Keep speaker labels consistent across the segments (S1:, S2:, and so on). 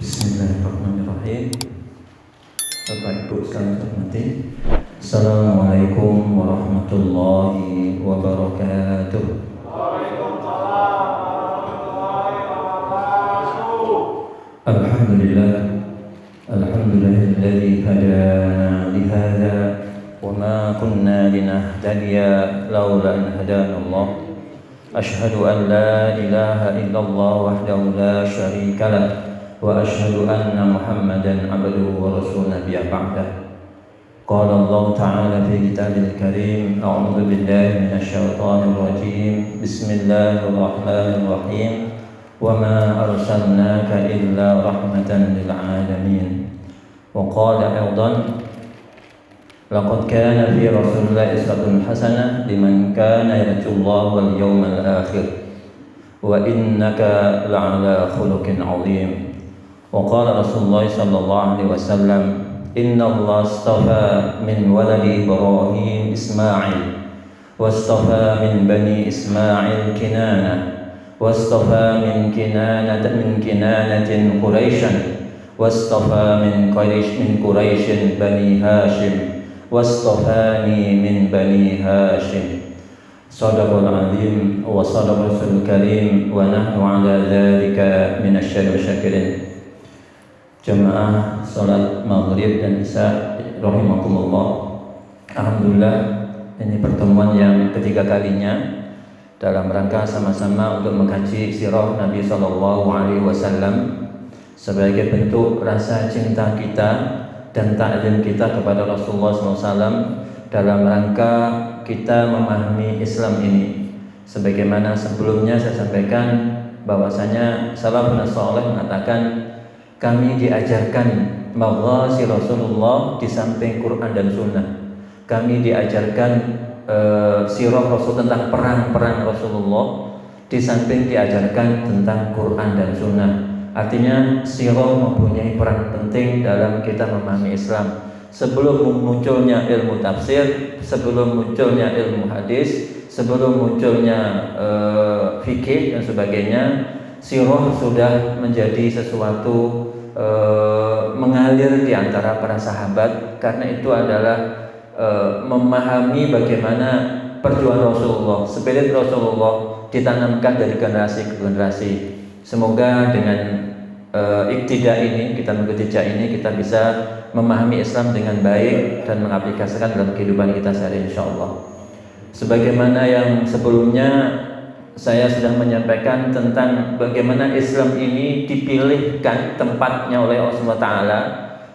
S1: Bismillahirrahmanirrahim. Bapak Ibu sekalian hormati. Assalamualaikum warahmatullahi wabarakatuh.
S2: Waalaikumsalam warahmatullahi wabarakatuh.
S1: Alhamdulillah. Alhamdulillahilladzi hadana li hadza wa ma kunna linahtadiya laula an hadana Allah. Ashhadu an la ilaha illallah wahdahu la syarika lah. وأشهد أن محمدا عبده ورسوله نبي بعده. قال الله تعالى في كتابه الكريم: أعوذ بالله من الشيطان الرجيم. بسم الله الرحمن الرحيم. وما أرسلناك إلا رحمة للعالمين. وقال أيضا: لقد كان في رسول الله أسوة حسنة لمن كان يرجو الله واليوم الآخر وإنك لعلى خلق عظيم. وقال رسول الله صلى الله عليه وسلم: إن الله اصطفى من ولد إبراهيم إسماعيل واصطفى من بني إسماعيل كنانة واصطفى من كنانة قريشا واصطفى من قريش بني هاشم واصطفاني من بني هاشم. صدق العظيم وصدق رسول الكريم ونحن على ذلك من الشاكرين. Jemaah salat maghrib dan isya rahimakumullah. Alhamdulillah, ini pertemuan yang ketiga kalinya dalam rangka sama-sama untuk mengkaji sirah Nabi sallallahu alaihi wasallam sebagai bentuk rasa cinta kita dan takzim kita kepada Rasulullah sallallahu alaihi wasallam dalam rangka kita memahami Islam ini. Sebagaimana sebelumnya saya sampaikan bahwasanya salafun salih mengatakan kami diajarkan maghasi Rasulullah di samping Quran dan Sunnah. Kami diajarkan sirah Rasul tentang perang-perang Rasulullah di samping diajarkan tentang Quran dan Sunnah. Artinya sirah mempunyai peran penting dalam kita memahami Islam. Sebelum munculnya ilmu tafsir, sebelum munculnya ilmu hadis, sebelum munculnya fikih dan sebagainya, sirah sudah menjadi sesuatu mengalir di antara para sahabat, karena itu adalah memahami bagaimana perjuangan Rasulullah, spirit Rasulullah ditanamkan dari generasi ke generasi. Semoga dengan iktida ini, kita mengikuti jejak ini, kita bisa memahami Islam dengan baik dan mengaplikasikan dalam kehidupan kita sehari insyaallah. Sebagaimana yang sebelumnya saya sudah menyampaikan tentang bagaimana Islam ini dipilihkan tempatnya oleh Allah SWT.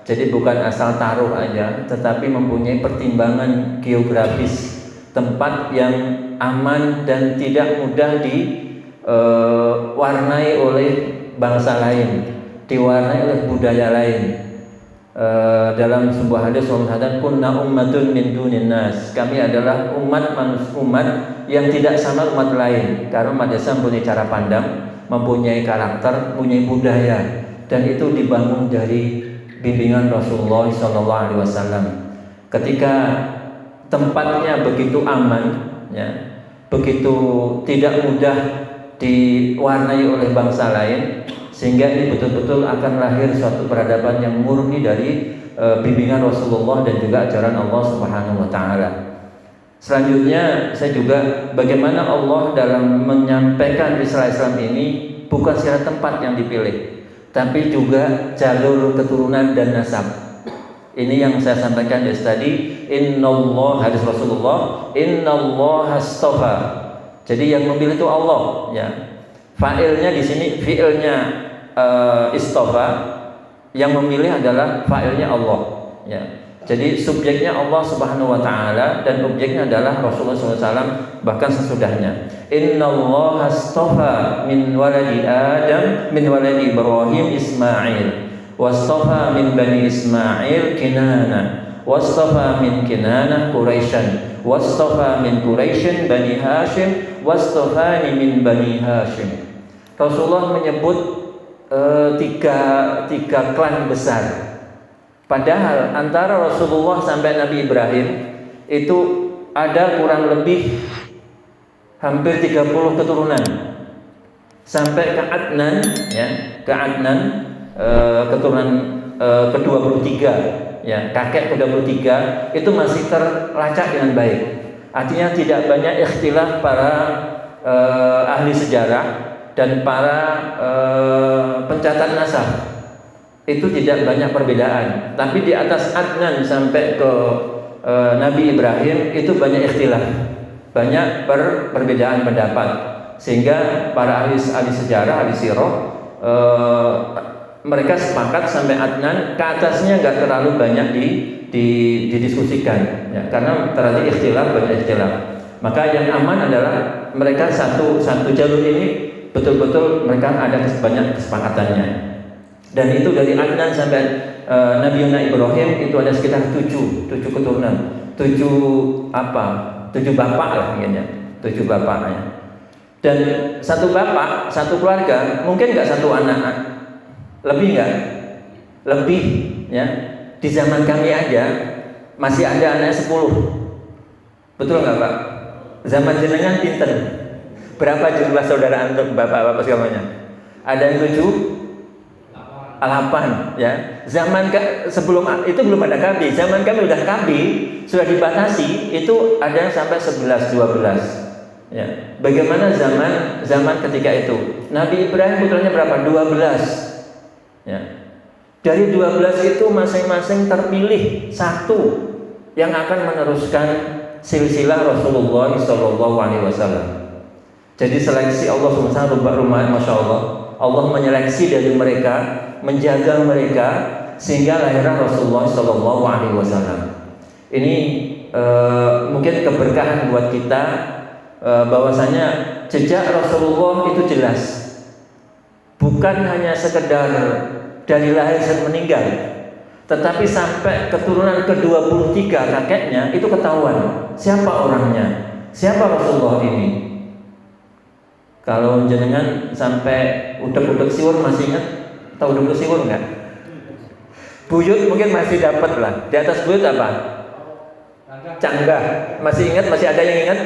S1: Jadi bukan asal taruh aja, tetapi mempunyai pertimbangan geografis, tempat yang aman dan tidak mudah diwarnai oleh bangsa lain, diwarnai oleh budaya lain. Dalam sebuah hadis Rasulullah kunna ummatun min dunin nas, kami adalah umat yang tidak sama umat lain, karena umat Islam mempunyai cara pandang, mempunyai karakter, mempunyai budaya, dan itu dibangun dari bimbingan Rasulullah SAW. Ketika tempatnya begitu aman, ya, begitu tidak mudah diwarnai oleh bangsa lain, sehingga ini betul-betul akan lahir suatu peradaban yang murni dari bimbingan Rasulullah dan juga ajaran Allah Subhanahu wa taala. Selanjutnya saya juga bagaimana Allah dalam menyampaikan risalah Islam ini bukan secara tempat yang dipilih, tapi juga jalur keturunan dan nasab. Ini yang saya sampaikan dari tadi, innallah, hadis Rasulullah, innallaha astafa. Jadi yang memilih itu Allah, ya. Fa'ilnya di sini fi'ilnya istafa, yang memilih adalah fa'ilnya Allah, ya. Jadi subjeknya Allah Subhanahu wa taala dan objeknya adalah Rasulullah SAW, bahkan sesudahnya. Innallaha astafa min waladi Adam min waladi Ibrahim Ismail wastafa min bani Ismail Kinana wastafa min Kinanah Quraisyan wastafa min Quraisyin bani Hashim wastafani min bani Hashim. Rasulullah menyebut tiga klan besar. Padahal antara Rasulullah sampai Nabi Ibrahim itu ada kurang lebih hampir 30 keturunan. Sampai ke Adnan, ya, ke Adnan keturunan ke-23, ya, kakek ke-23 itu masih terlacak dengan baik. Artinya tidak banyak ikhtilaf para ahli sejarah dan para pencatat nasab. Itu tidak banyak perbedaan. Tapi di atas Adnan sampai ke Nabi Ibrahim itu banyak ikhtilaf, banyak perbedaan pendapat, sehingga para ahli sejarah, ahli sirah, mereka sepakat sampai Adnan, ke atasnya nggak terlalu banyak didiskusikan, ya, karena terjadi ikhtilaf, banyak ikhtilaf. Maka yang aman adalah mereka satu jalur ini betul-betul mereka ada banyak kesepakatannya. Dan itu dari Adnan sampai Nabi Ibrahim itu ada sekitar 7 keturunan, 7 bapak lah mungkin ya, 7 bapak ya. Dan satu bapak, satu keluarga mungkin nggak satu anak, lebih nggak? Lebih ya. Di zaman kami aja masih ada anak 10. Betul nggak Pak? Zaman jenengan pinten? Berapa jumlah saudara antum bapak-bapak semuanya? Ada yang 7, 8 ya. Zaman sebelum itu belum ada KB. Zaman kami udah KB, sudah dibatasi, itu ada yang sampai 11, 12. Ya. Bagaimana zaman ketika itu? Nabi Ibrahim putranya berapa? 12. Ya. Dari 12 itu masing-masing terpilih satu yang akan meneruskan silsilah Rasulullah SAW. Jadi seleksi Allah SWT, Masya Allah, Allah menyeleksi dari mereka, menjaga mereka sehingga lahirlah Rasulullah SAW. Ini mungkin keberkahan buat kita, bahwasanya jejak Rasulullah itu jelas, bukan hanya sekedar dari lahir sampai meninggal, tetapi sampai keturunan ke-23 kakeknya itu ketahuan siapa orangnya, siapa Rasulullah ini. Kalau jenengan sampai udek-udek siwur masih ingat? Tahu udek siwur enggak? Buyut mungkin masih dapat lah. Di atas buyut apa? Canggah. Masih ingat? Masih ada yang ingat?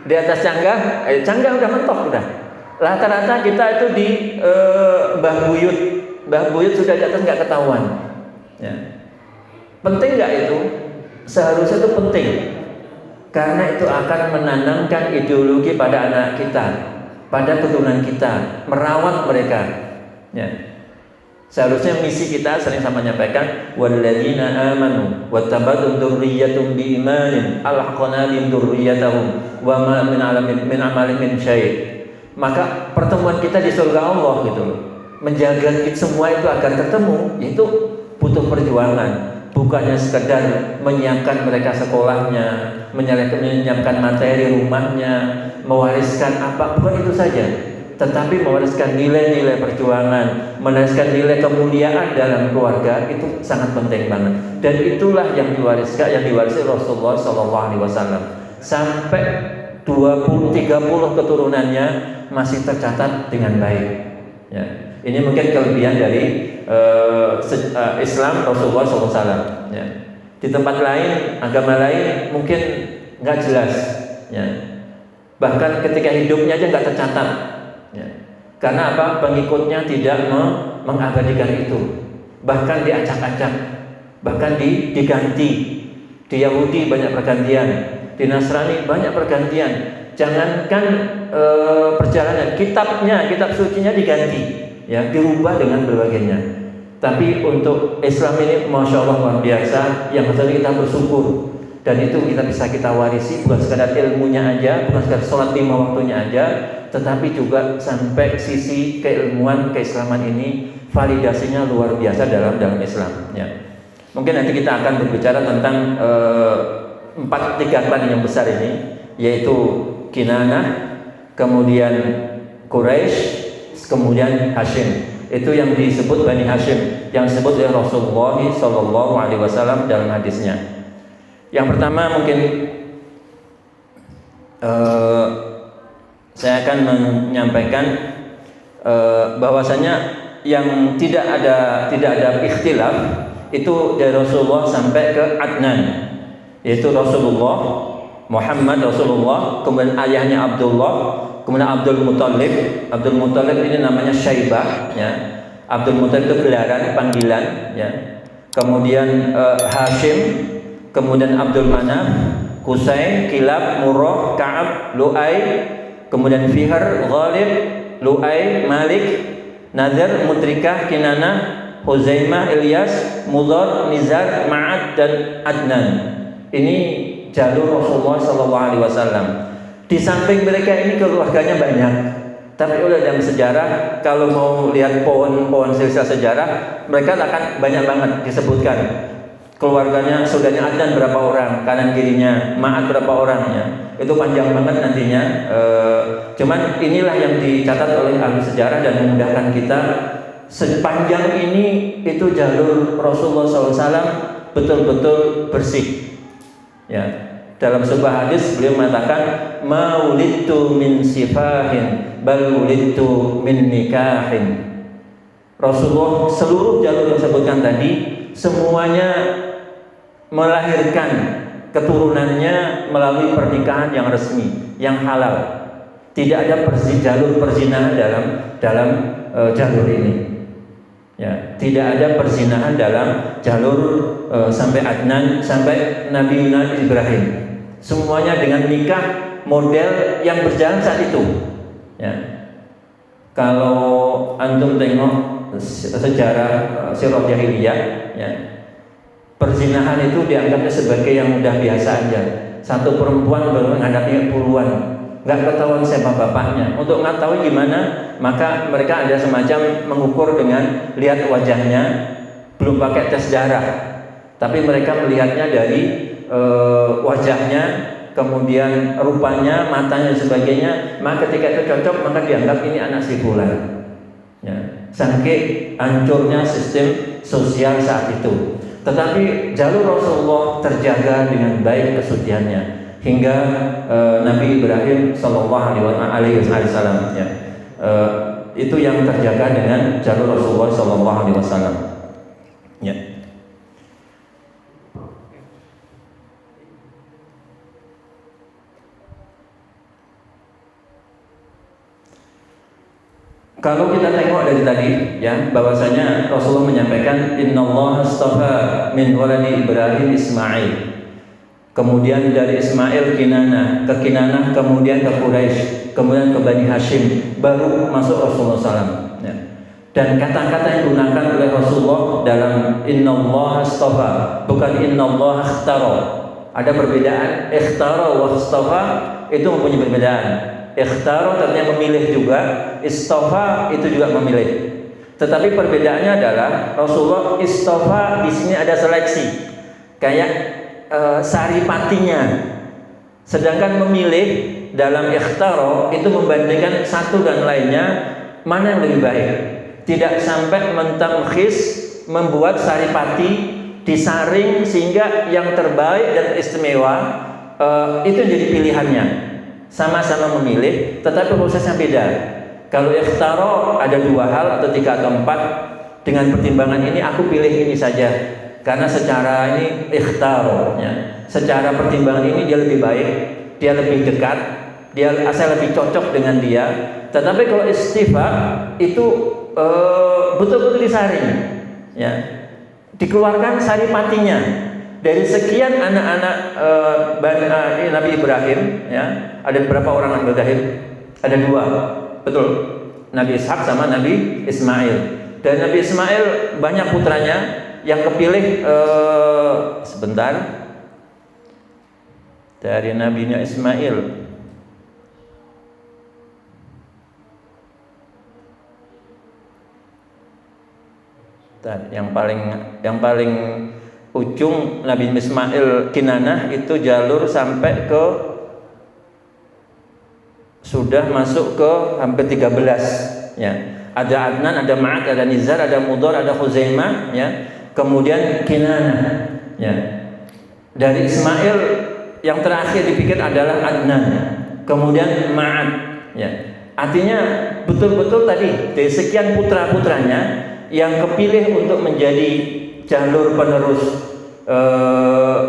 S1: Di atas canggah? Canggah udah mentok udah. Rata-rata kita itu di Mbah Buyut. Mbah Buyut sudah di atas nggak ketahuan. Ya. Penting nggak itu? Seharusnya itu penting. Karena itu akan menanamkan ideologi pada anak kita, pada keturunan kita, merawat mereka. Ya. Seharusnya misi kita sering sama menyampaikan walladzina amanu wattaba'u dzurriyyatum biimanin alhaqna bihim dzurriyyatahum wa ma min amalin min syai'. Maka pertemuan kita di surga Allah gitu loh. Menjaga semua itu agar ketemu, itu butuh perjuangan. Bukannya sekedar menyiapkan mereka sekolahnya, menyiapkan materi rumahnya, mewariskan apa, bukan itu saja. Tetapi mewariskan nilai-nilai perjuangan, mewariskan nilai kemuliaan dalam keluarga, itu sangat penting banget. Dan itulah yang diwarisi Rasulullah SAW. Sampai 20-30 keturunannya masih tercatat dengan baik. Ya. Ini mungkin kelebihan dari Islam Rasulullah SAW. Ya. Di tempat lain, agama lain mungkin nggak jelas. Ya. Bahkan ketika hidupnya aja nggak tercatat. Ya. Karena apa? Pengikutnya tidak mengabadikan itu. Bahkan diacak-acak, bahkan diganti. Di Yahudi banyak pergantian, di Nasrani banyak pergantian. Jangankan perjalanan, kitab sucinya diganti. Ya, dirubah dengan berbagai-nya. Tapi untuk Islam ini Masya Allah luar biasa, yang harusnya kita bersyukur. Dan itu bisa kita warisi, bukan sekadar ilmunya aja, bukan sekadar sholat 5 waktunya aja, tetapi juga sampai sisi keilmuan keislaman ini validasinya luar biasa dalam Islam. Ya. Mungkin nanti kita akan berbicara tentang 3 klan yang besar ini, yaitu Kinanah, kemudian Quraisy, kemudian Hashim. Itu yang disebut Bani Hashim, yang disebut oleh Rasulullah SAW dalam hadisnya. Yang pertama mungkin saya akan menyampaikan bahwasanya yang tidak ada ikhtilaf itu dari Rasulullah sampai ke Adnan, yaitu Rasulullah Muhammad Rasulullah, kemudian ayahnya Abdullah, kemudian Abdul Muthalib ini namanya Syaibah, ya. Abdul Muthalib itu gelaran, panggilan, ya. Kemudian Hashim, kemudian Abdul Manaf, Qusay, Kilab, Murrah, Ka'ab, Lu'ay, kemudian Fihr, Ghalib, Lu'ay, Malik, Nadir, Mudrikah, Kinanah, Huzaimah, Ilyas, Mudhar, Nizar, Ma'ad, dan Adnan. Ini jalur Rasulullah SAW. Di samping mereka ini keluarganya banyak. Tapi udah dalam sejarah, kalau mau lihat pohon silsilah sejarah, mereka akan banyak banget disebutkan. Keluarganya, saudaranya Adnan berapa orang, kanan kirinya, Ma'ad berapa orangnya. Itu panjang banget nantinya. Cuman inilah yang dicatat oleh ahli sejarah dan memudahkan kita. Sepanjang ini itu jalur Rasulullah SAW betul-betul bersih. Ya, dalam sebuah hadis beliau mengatakan, "Maulidtu min sifahin, bal wulidtu min nikahin." Rasulullah seluruh jalur yang disebutkan tadi semuanya melahirkan keturunannya melalui pernikahan yang resmi, yang halal. Tidak ada jalur perzinahan dalam jalur ini. Ya, tidak ada perzinahan dalam jalur sampai Adnan, sampai Nabi Ibrahim. Semuanya dengan nikah model yang berjalan saat itu. Ya. Kalau antum tengok sejarah sirah jahiliyah, ya, perzinahan itu dianggapnya sebagai yang mudah biasa aja. Satu perempuan baru menghadapi puluhan, nggak ketahuan siapa bapaknya. Untuk mengetahui gimana, maka mereka ada semacam mengukur dengan lihat wajahnya, belum pakai tes darah, tapi mereka melihatnya dari wajahnya, kemudian rupanya, matanya dan sebagainya. Maka ketika itu cocok, maka dianggap ini anak si fulan. Ya, saking hancurnya sistem sosial saat itu. Tetapi jalur Rasulullah terjaga dengan baik kesuciannya hingga Nabi Ibrahim Sallallahu Alaihi Wasallam. Ya, itu yang terjaga dengan jalur Rasulullah Sallallahu Alaihi Wasallam. Ya. Kalau kita tengok dari tadi, ya, bahwasanya Rasulullah menyampaikan Innallaha astafa min waladi Ibrahim Ismail. Kemudian dari Ismail Kinanah, ke Kinanah, kemudian ke Quraisy, kemudian ke Bani Hashim, baru masuk Rasulullah SAW. Ya. Dan kata-kata yang digunakan oleh Rasulullah dalam Innallaha astafa, bukan Innallaha ikhtara. Ada perbedaan. Ikhtara wa astafa itu mempunyai perbedaan. Ikhtara artinya memilih juga, istofa itu juga memilih. Tetapi perbedaannya adalah Rasulullah istofa di sini ada seleksi, kayak saripatinya. Sedangkan memilih dalam ikhtara itu membandingkan satu dan lainnya mana yang lebih baik. Tidak sampai mentamkhis, membuat saripati disaring sehingga yang terbaik dan istimewa itu jadi pilihannya. Sama-sama memilih, tetapi prosesnya beda. Kalau ikhtara ada dua hal atau tiga atau empat. Dengan pertimbangan ini aku pilih ini saja, karena secara ini ikhtara, ya. Secara pertimbangan ini dia lebih baik, dia lebih dekat, saya lebih cocok dengan dia. Tetapi kalau istifa itu betul-betul disaring, ya. Dikeluarkan saripatinya. Dari sekian anak-anak Nabi Ibrahim, ya, ada berapa orang Nabi Ibrahim? Ada dua, betul. Nabi Ishak sama Nabi Ismail. Dan Nabi Ismail banyak putranya, yang kepilih sebentar dari nabinya Ismail. Yang paling ujung Nabi Ismail Kinanah itu jalur sampai ke sudah masuk ke hampir 13, ya. Ada Adnan, ada Ma'ad, ada Nizar, ada Mudhar, ada Huzaimah, ya. Kemudian Kinanah, ya. Dari Ismail yang terakhir dipikir adalah Adnan, kemudian Ma'ad, ya. Artinya betul-betul tadi dari sekian putra-putranya yang kepilih untuk menjadi jalur penerus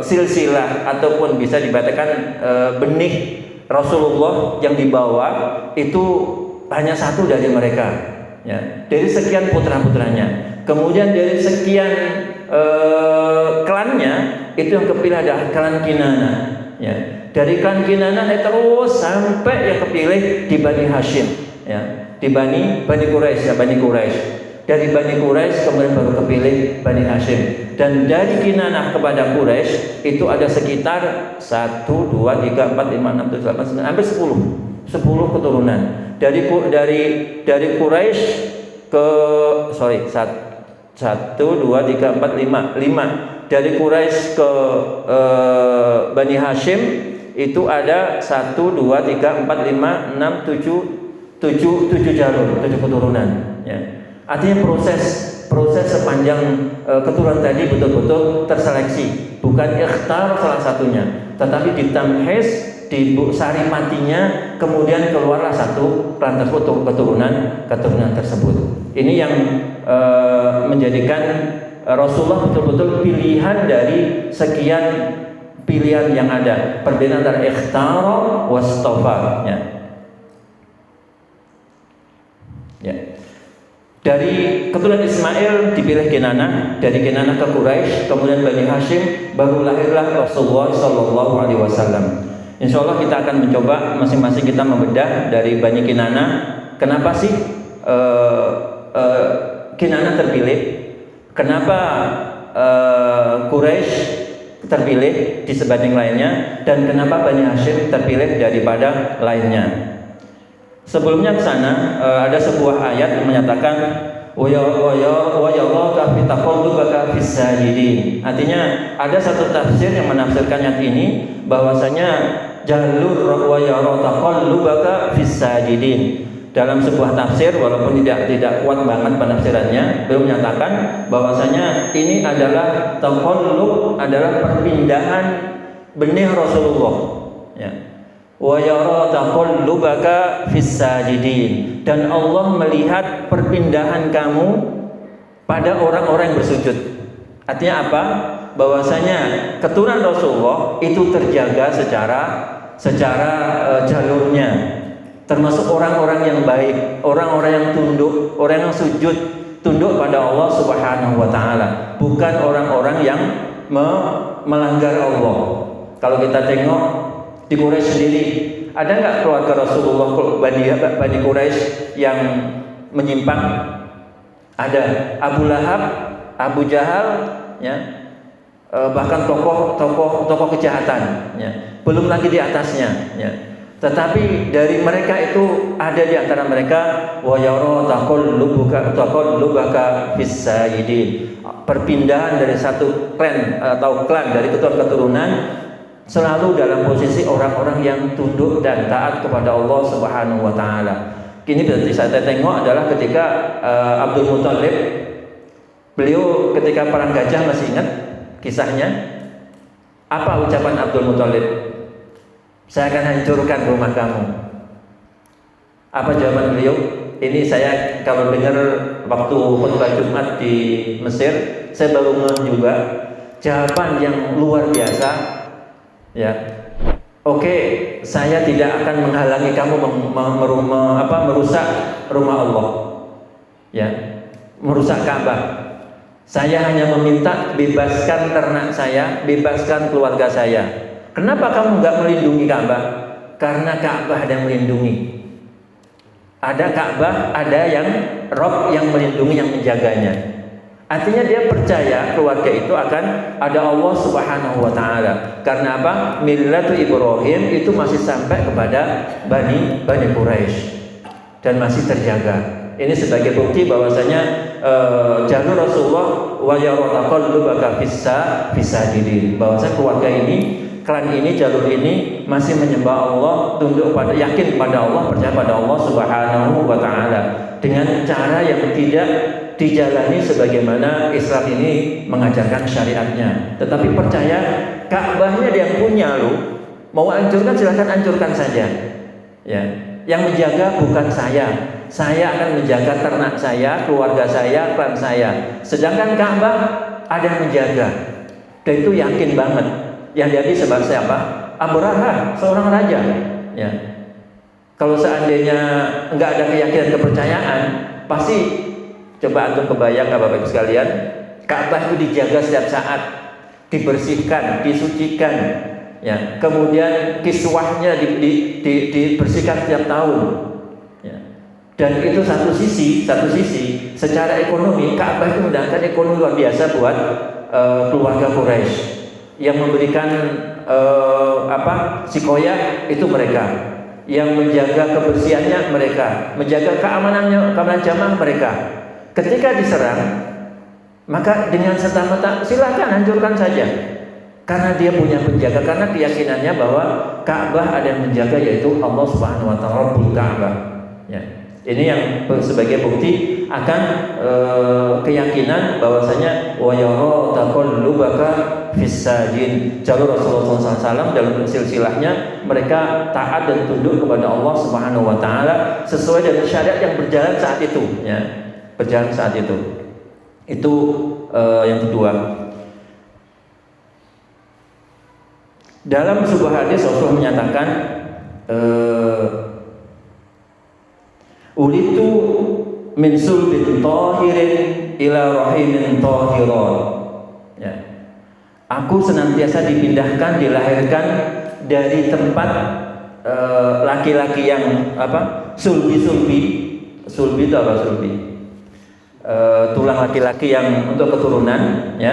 S1: silsilah ataupun bisa dikatakan benih Rasulullah yang dibawa itu hanya satu dari mereka, ya, dari sekian putra-putranya. Kemudian dari sekian klannya itu yang kepilih adalah klan Kinana, ya. Dari klan Kinana terus sampai yang kepilih di Bani Hashim, ya, di Bani Quraisy, ya, Bani Quraisy. Dari Bani Quraisy kemudian baru kepilih Bani Hashim. Dan dari Kinanah kepada Quraisy itu ada sekitar 1, 2, 3, 4, 5, 6, 7, 8, 9, hampir 10 keturunan. Dari Quraisy ke 1, 2, 3, 4, 5. Dari Quraisy ke Bani Hashim itu ada 1, 2, 3, 4, 5, 6, 7 jalur, 7 keturunan, ya. Artinya proses sepanjang keturunan tadi betul-betul terseleksi, bukan ikhtar salah satunya, tetapi ditamhis, disari matinya, kemudian keluarlah satu klan tersebut, keturunan tersebut. Ini yang menjadikan Rasulullah betul-betul pilihan dari sekian pilihan yang ada. Perbedaan antara ikhtar wastofa, ya. Ya. Dari keturunan Ismail dipilih Kinanah, dari Kinanah ke Quraisy, kemudian Bani Hashim, baru lahirlah Rasulullah Shallallahu Alaihi Wasallam. Insya Allah kita akan mencoba masing-masing kita membedah dari Bani Kinanah. Kenapa sih Kinanah terpilih? Kenapa Quraisy terpilih disebanding lainnya? Dan kenapa Bani Hashim terpilih daripada lainnya? Sebelumnya ke sana ada sebuah ayat yang menyatakan wa yaraka fi taqallubaka fis sajidin. Artinya ada satu tafsir yang menafsirkan ayat ini bahwasanya jalur wa yaraka taqallubaka fis sajidin. Dalam sebuah tafsir, walaupun tidak kuat banget penafsirannya, beliau menyatakan bahwasanya ini adalah taqallub, adalah perpindahan benih Rasulullah, ya. Wa yara taqallubaka fis sajidin, dan Allah melihat perpindahan kamu pada orang-orang yang bersujud. Artinya apa? Bahwasanya keturunan Rasulullah itu terjaga secara jalurnya, termasuk orang-orang yang baik, orang-orang yang tunduk, orang yang sujud, tunduk pada Allah Subhanahu wa taala, bukan orang-orang yang melanggar Allah. Kalau kita tengok di Quraisy sendiri, ada nggak keluarga Rasulullah Bani Quraisy yang menyimpang? Ada. Abu Lahab, Abu Jahal, ya, bahkan tokoh kejahatan, ya. Belum lagi di atasnya, ya. Tetapi dari mereka itu ada di antara mereka wa yara taqallubaka fis sajidin. Perpindahan dari satu klan atau klan dari keturunan selalu dalam posisi orang-orang yang tunduk dan taat kepada Allah Subhanahu wa taala. Ini berarti saya tengok adalah ketika Abdul Muthalib, beliau ketika perang Gajah, masih ingat kisahnya? Apa ucapan Abdul Muthalib? Saya akan hancurkan rumah kamu. Apa jawaban beliau? Ini saya kalau dengar waktu khutbah Jumat di Mesir, saya baru ngeh juga. Jawaban yang luar biasa. Ya, oke, saya tidak akan menghalangi kamu merusak rumah Allah, ya, merusak Ka'bah. Saya hanya meminta bebaskan ternak saya, bebaskan keluarga saya. Kenapa kamu nggak melindungi Ka'bah? Karena Ka'bah ada yang melindungi. Ada Ka'bah, ada yang Rob yang melindungi, yang menjaganya. Artinya dia percaya keluarga itu akan ada Allah Subhanahu wa taala. Karena apa? Millatu Ibrahim itu masih sampai kepada Bani Quraisy dan masih terjaga. Ini sebagai bukti bahwasanya jalur Rasulullah wa yaraqallubaka fis sajidin. Bahwasanya keluarga ini, klan ini, jalur ini masih menyembah Allah, tunduk pada, yakin pada Allah, percaya pada Allah Subhanahu wa taala dengan cara yang tidak dijalani sebagaimana Islam ini mengajarkan syariatnya, tetapi percaya Ka'bahnya dia yang punya, lu mau hancurkan silahkan hancurkan saja, ya. Yang menjaga bukan saya akan menjaga ternak saya, keluarga saya, klan saya. Sedangkan Ka'bah ada yang menjaga, dan itu yakin banget. Yang jadi sebab siapa? Abraha, seorang raja, ya. Kalau seandainya nggak ada keyakinan, kepercayaan, pasti coba antum kebayang Bapak Ibu sekalian, Ka'bah itu dijaga setiap saat, dibersihkan, disucikan, ya. Kemudian kiswahnya dibersihkan setiap tahun, ya. Dan itu satu sisi secara ekonomi Ka'bah itu mendatangkan ekonomi luar biasa buat keluarga Quraisy yang memberikan sikoyah itu mereka, yang menjaga kebersihannya mereka, menjaga keamanan jamaah mereka. Ketika diserang, maka dengan serta-merta silakan hancurkan saja, karena dia punya penjaga, karena keyakinannya bahwa Ka'bah ada yang menjaga, yaitu Allah Subhanahu Wa Taala Rabbul Ka'bah. Ya. Ini yang sebagai bukti akan keyakinan bahwasanya wa yara taqallubaka fis sajin. Jalur Rasulullah SAW dalam silsilahnya mereka taat dan tunduk kepada Allah Subhanahu Wa Taala sesuai dengan syariat yang berjalan saat itu, ya. Berjalan saat itu. Itu yang kedua. Dalam sebuah hadis Rasulullah menyatakan ulitu min sulbin tahirin ila rahimin tahiran. Ya. Aku senantiasa dipindahkan, dilahirkan dari tempat laki-laki yang sulbi itu apa sulbi? Tulang laki-laki yang untuk keturunan, ya,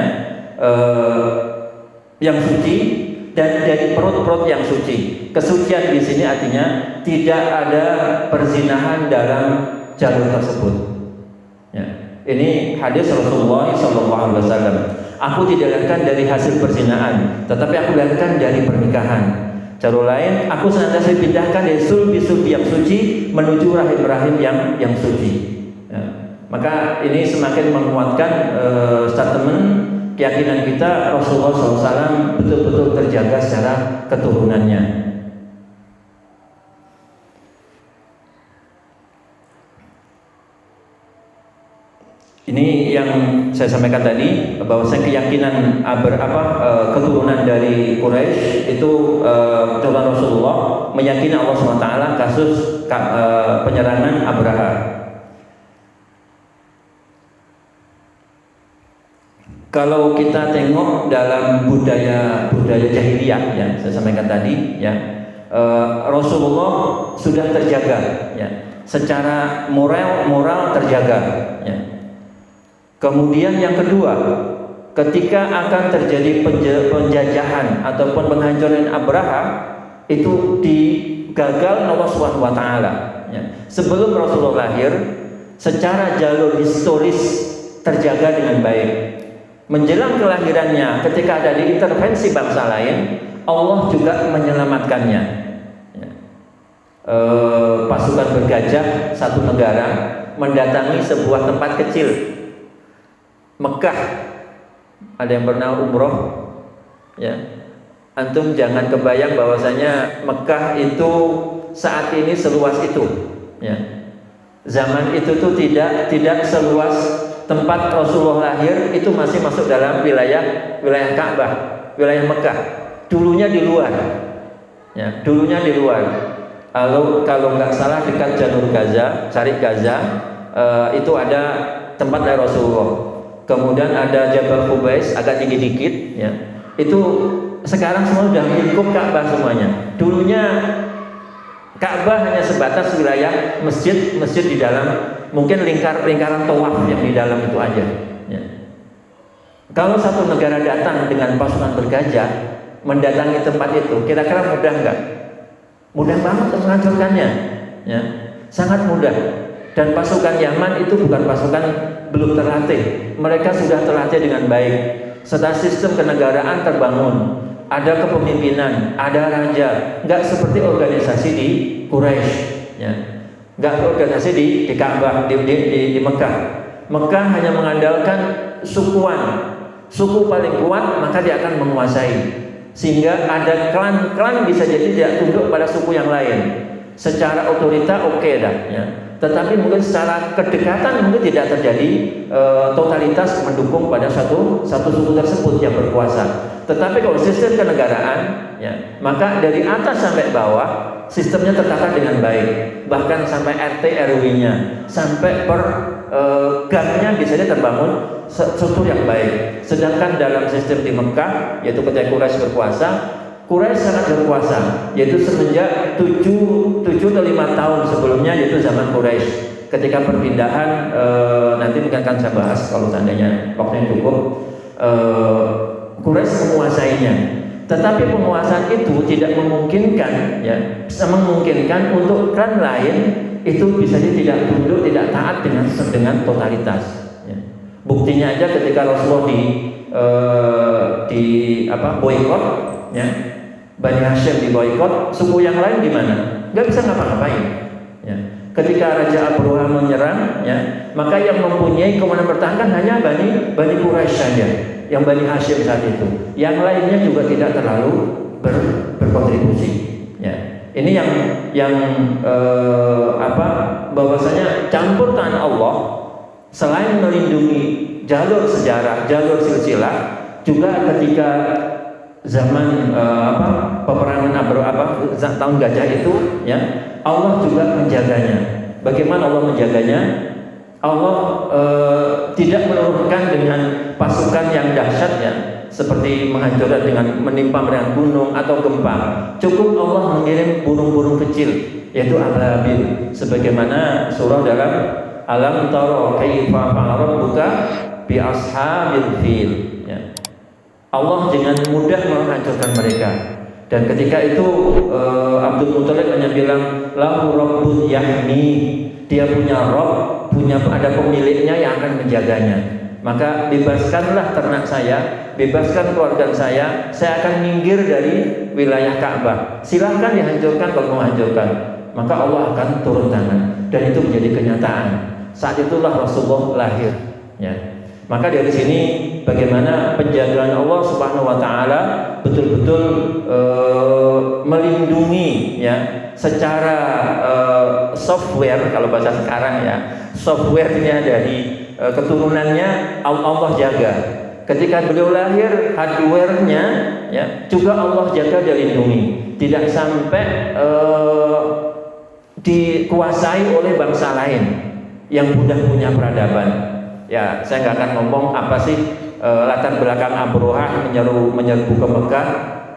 S1: yang suci, dan dari perut-perut yang suci. Kesucian di sini artinya tidak ada perzinahan dalam jalur tersebut. Ya. Ini hadis Rasulullah SAW. Aku tidak dilahirkan dari hasil perzinahan, tetapi aku dilahirkan dari pernikahan. Cara lain, aku senantiasa dipindahkan dari sulbi-sulbi yang suci menuju rahim-rahim yang suci. Ya. Maka ini semakin menguatkan statement keyakinan kita Rasulullah SAW betul-betul terjaga secara keturunannya. Ini yang saya sampaikan tadi, bahwasanya keyakinan keturunan dari Quraisy itu keturunan Rasulullah meyakini Allah SWT kasus penyerangan Abraha. Kalau kita tengok dalam budaya jahiliyah, ya, saya sampaikan tadi, ya, Rasulullah sudah terjaga, ya, secara moral terjaga, ya. Kemudian yang kedua, ketika akan terjadi penjajahan ataupun penghancuran Abraha, itu digagal Allah Subhanahu Wa Taala. Ya. Sebelum Rasulullah lahir, secara jalur historis terjaga dengan baik. Menjelang kelahirannya, ketika ada diintervensi bangsa lain, Allah juga menyelamatkannya. Ya. Pasukan bergajah satu negara mendatangi sebuah tempat kecil, Mekah. Ada yang pernah umroh? Ya. Antum jangan kebayang bahwasanya Mekah itu saat ini seluas itu. Ya. Zaman itu tuh tidak seluas tempat Rasulullah lahir, itu masih masuk dalam wilayah Ka'bah, wilayah Mekah. Dulunya di luar, ya, dulunya di luar. Kalau nggak salah dekat jalur Gaza, cari Gaza, itu ada tempat dari Rasulullah. Kemudian ada Jabal Qubais agak tinggi dikit, ya. Itu sekarang semua sudah lingkup Ka'bah semuanya. Dulunya Ka'bah hanya sebatas wilayah masjid di dalam, mungkin lingkaran tawaf yang di dalam itu aja. Ya. Kalau satu negara datang dengan pasukan bergajah mendatangi tempat itu, kira-kira mudah nggak? Mudah banget untuk menghancurkannya. Ya. Sangat mudah. Dan pasukan Yaman itu bukan pasukan belum terlatih, mereka sudah terlatih dengan baik. Setelah sistem kenegaraan terbangun, ada kepemimpinan, ada raja, nggak seperti organisasi di Quraisy, ya. Nggak organisasi di Ka'bah, di Mekah. Mekah hanya mengandalkan sukuan, suku paling kuat maka dia akan menguasai, sehingga ada klan bisa jadi tidak tunduk pada suku yang lain. Secara otorita oke dah, ya. Tetapi mungkin secara kedekatan mungkin tidak terjadi totalitas mendukung pada satu suku tersebut yang berkuasa. Tetapi kalau sistem kenegaraan, ya, maka dari atas sampai bawah sistemnya tertata dengan baik, bahkan sampai RT RW-nya, sampai per gangnya bisa terbangun struktur yang baik. Sedangkan dalam sistem di Mekah, yaitu ketika Quraisy berkuasa, Quraisy sangat berkuasa, yaitu semenjak 7 atau 5 tahun sebelumnya, yaitu zaman Quraisy. Ketika perpindahan, nanti mungkin akan saya bahas kalau seandainya waktunya cukup. Quraisy menguasainya, tetapi penguasaan itu tidak memungkinkan, ya, memungkinkan untuk klan lain itu bisa tidak tunduk, tidak taat dengan totalitas. Ya. Buktinya aja ketika Rasulullah di boikot, ya, Bani Hashim di boikot, suku yang lain gimana? Nggak bisa ngapa-ngapain. Ya. Ketika Raja Abraha menyerang, ya, maka yang mempunyai kewenangan bertahan hanya Bani Quraisy saja, yang Bani Hashim saat itu. Yang lainnya juga tidak terlalu berkontribusi. Ya. Ini yang bahwasanya campur tangan Allah selain melindungi jalur sejarah, jalur silsilah, juga ketika zaman peperangan tahun gajah itu, ya, Allah juga menjaganya. Bagaimana Allah menjaganya? Allah tidak menurunkan dengan pasukan yang dahsyat, ya, seperti menghancurkan dengan menimpa dengan gunung atau gempa. Cukup Allah mengirim burung-burung kecil, yaitu ababil, sebagaimana surah dalam Alam tara kaifa fa'ala rabbuka bi ashabil fil, ya. Allah dengan mudah menghancurkan mereka. Dan ketika itu Abdul Muthalib hanya bilang lahu rabbun yahmi, dia punya Rabb, ada pemiliknya yang akan menjaganya. Maka bebaskanlah ternak saya, bebaskan keluarga saya akan minggir dari wilayah Ka'bah. Silahkan dihancurkan kalau mau hancurkan. Maka Allah akan turun tangan, dan itu menjadi kenyataan. Saat itulah Rasulullah lahir, ya. Maka dari sini bagaimana penjagaan Allah Subhanahu wa taala betul-betul melindungi, ya, secara software, kalau bahasa sekarang, ya, softwarenya dari keturunannya Allah jaga. Ketika beliau lahir, hardwarenya, ya, juga Allah jaga dan lindungi, tidak sampai dikuasai oleh bangsa lain yang sudah punya peradaban. Ya, saya nggak akan ngomong apa sih latar belakang Abraha menyerbu ke Mekah.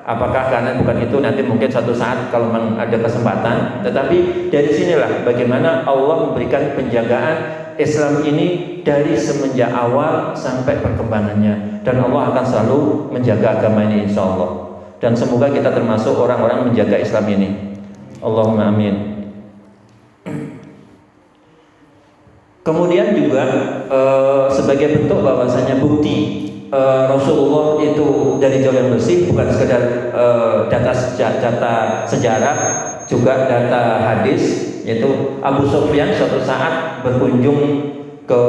S1: Apakah karena bukan itu, nanti mungkin suatu saat kalau memang ada kesempatan. Tetapi dari sinilah bagaimana Allah memberikan penjagaan Islam ini dari semenjak awal sampai perkembangannya, dan Allah akan selalu menjaga agama ini, insya Allah. Dan semoga kita termasuk orang-orang menjaga Islam ini. Allahumma amin. Kemudian juga sebagai bentuk bahwasanya bukti Rasulullah itu dari jauh yang bersih, bukan sekedar data sejarah, juga data hadis, yaitu Abu Sufyan suatu saat berkunjung ke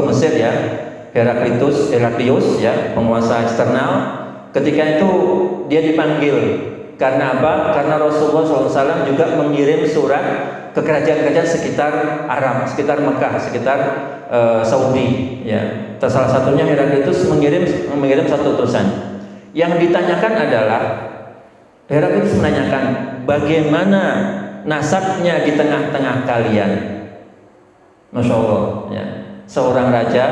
S1: Mesir, ya, Heraklius, ya, penguasa eksternal. Ketika itu dia dipanggil karena apa? Karena Rasulullah SAW juga mengirim surat ke kerajaan-kerajaan sekitar Arab, sekitar Mekah, sekitar Saudi, ya. Salah satunya Heraklius mengirim satu utusan. Yang ditanyakan adalah, Heraklius menanyakan bagaimana nasabnya di tengah-tengah kalian. Masya Allah, ya. Seorang raja,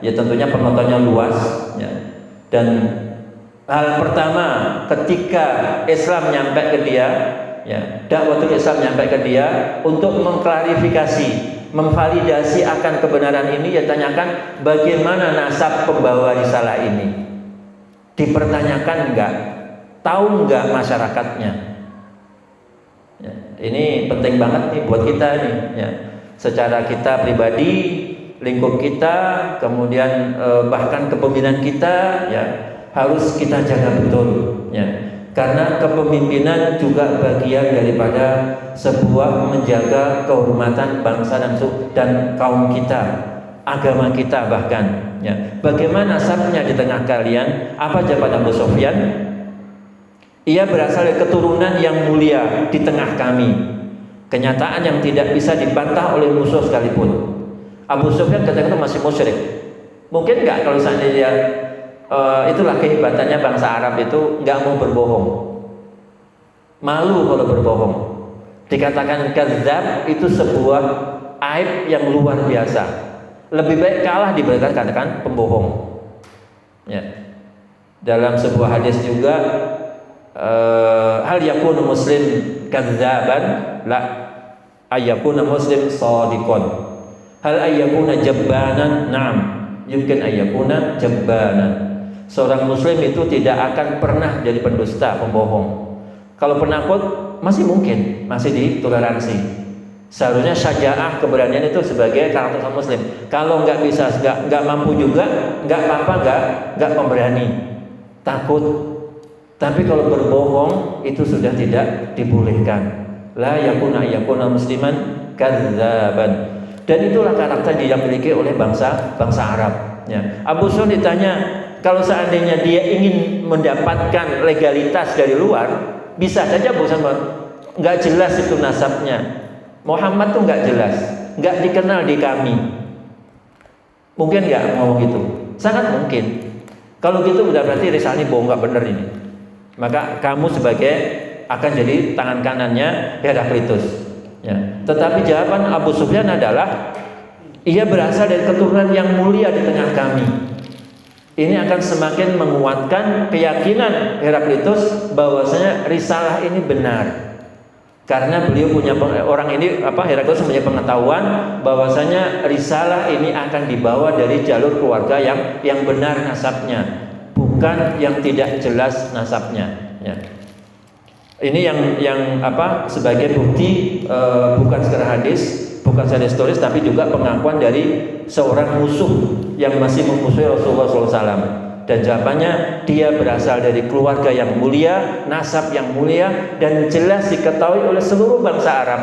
S1: ya, tentunya penontonnya luas, ya. Dan hal pertama ketika Islam nyampe ke dia, ya, dakwatul Islam nyampe ke dia untuk mengklarifikasi, memvalidasi akan kebenaran ini, ya, tanyakan bagaimana nasab pembawa risalah ini. Dipertanyakan enggak? Tahu enggak masyarakatnya? Ya, ini penting banget nih buat kita nih, ya. Secara kita pribadi, lingkup kita, kemudian bahkan kepemimpinan kita, ya, harus kita jaga betul, ya. Karena kepemimpinan juga bagian daripada sebuah menjaga kehormatan bangsa dan kaum kita, agama kita bahkan, ya. Bagaimana nasabnya di tengah kalian? Apa jawaban Abu Sufyan? Ia berasal dari keturunan yang mulia di tengah kami. Kenyataan yang tidak bisa dibantah oleh musuh sekalipun. Abu Sufyan ketika itu masih musyrik. Mungkin nggak kalau seandainya itulah kehebatannya bangsa Arab itu, nggak mau berbohong. Malu kalau berbohong. Dikatakan kadzdzab itu sebuah aib yang luar biasa. Lebih baik kalah dibandingkan katakan pembohong. Ya. Dalam sebuah hadis juga hal yakunu muslim kadzdzaban la ayyakuna muslim shadiqan. Hal ayyakuna jabbanan na'am yumkin ayyakuna jabbanan. Seorang muslim itu tidak akan pernah jadi pendusta, pembohong. Kalau penakut masih mungkin, masih ditoleransi. Seharusnya syaja'ah, keberanian itu sebagai karakter seorang muslim. Kalau nggak bisa, nggak mampu juga, nggak apa-apa, nggak pemberani, takut. Tapi kalau berbohong itu sudah tidak dibolehkan. La yakuna musliman kadzaban. Dan itulah karakter yang dimiliki oleh bangsa Arab. Ya. Abu Sufyan ditanya, kalau seandainya dia ingin mendapatkan legalitas dari luar, bisa saja Abu Sufyan nggak jelas itu nasabnya. Muhammad tuh nggak jelas, nggak dikenal di kami. Mungkin nggak ngomong gitu? Sangat mungkin. Kalau gitu udah berarti risalah ini bohong, nggak bener ini. Maka kamu sebagai akan jadi tangan kanannya Heraklitus. Ya. Tetapi jawaban Abu Sufyan adalah ia berasal dari keturunan yang mulia di tengah kami. Ini akan semakin menguatkan keyakinan Heraklitus bahwasanya risalah ini benar. Karena beliau punya orang ini Heraklitus punya pengetahuan bahwasanya risalah ini akan dibawa dari jalur keluarga yang benar nasabnya, bukan yang tidak jelas nasabnya. Ya. Ini yang sebagai bukti bukan sekedar hadis, bukan saja historis, tapi juga pengakuan dari seorang musuh yang masih memusuhi Rasulullah SAW. Dan jawabannya, dia berasal dari keluarga yang mulia, nasab yang mulia, dan jelas diketahui oleh seluruh bangsa Arab.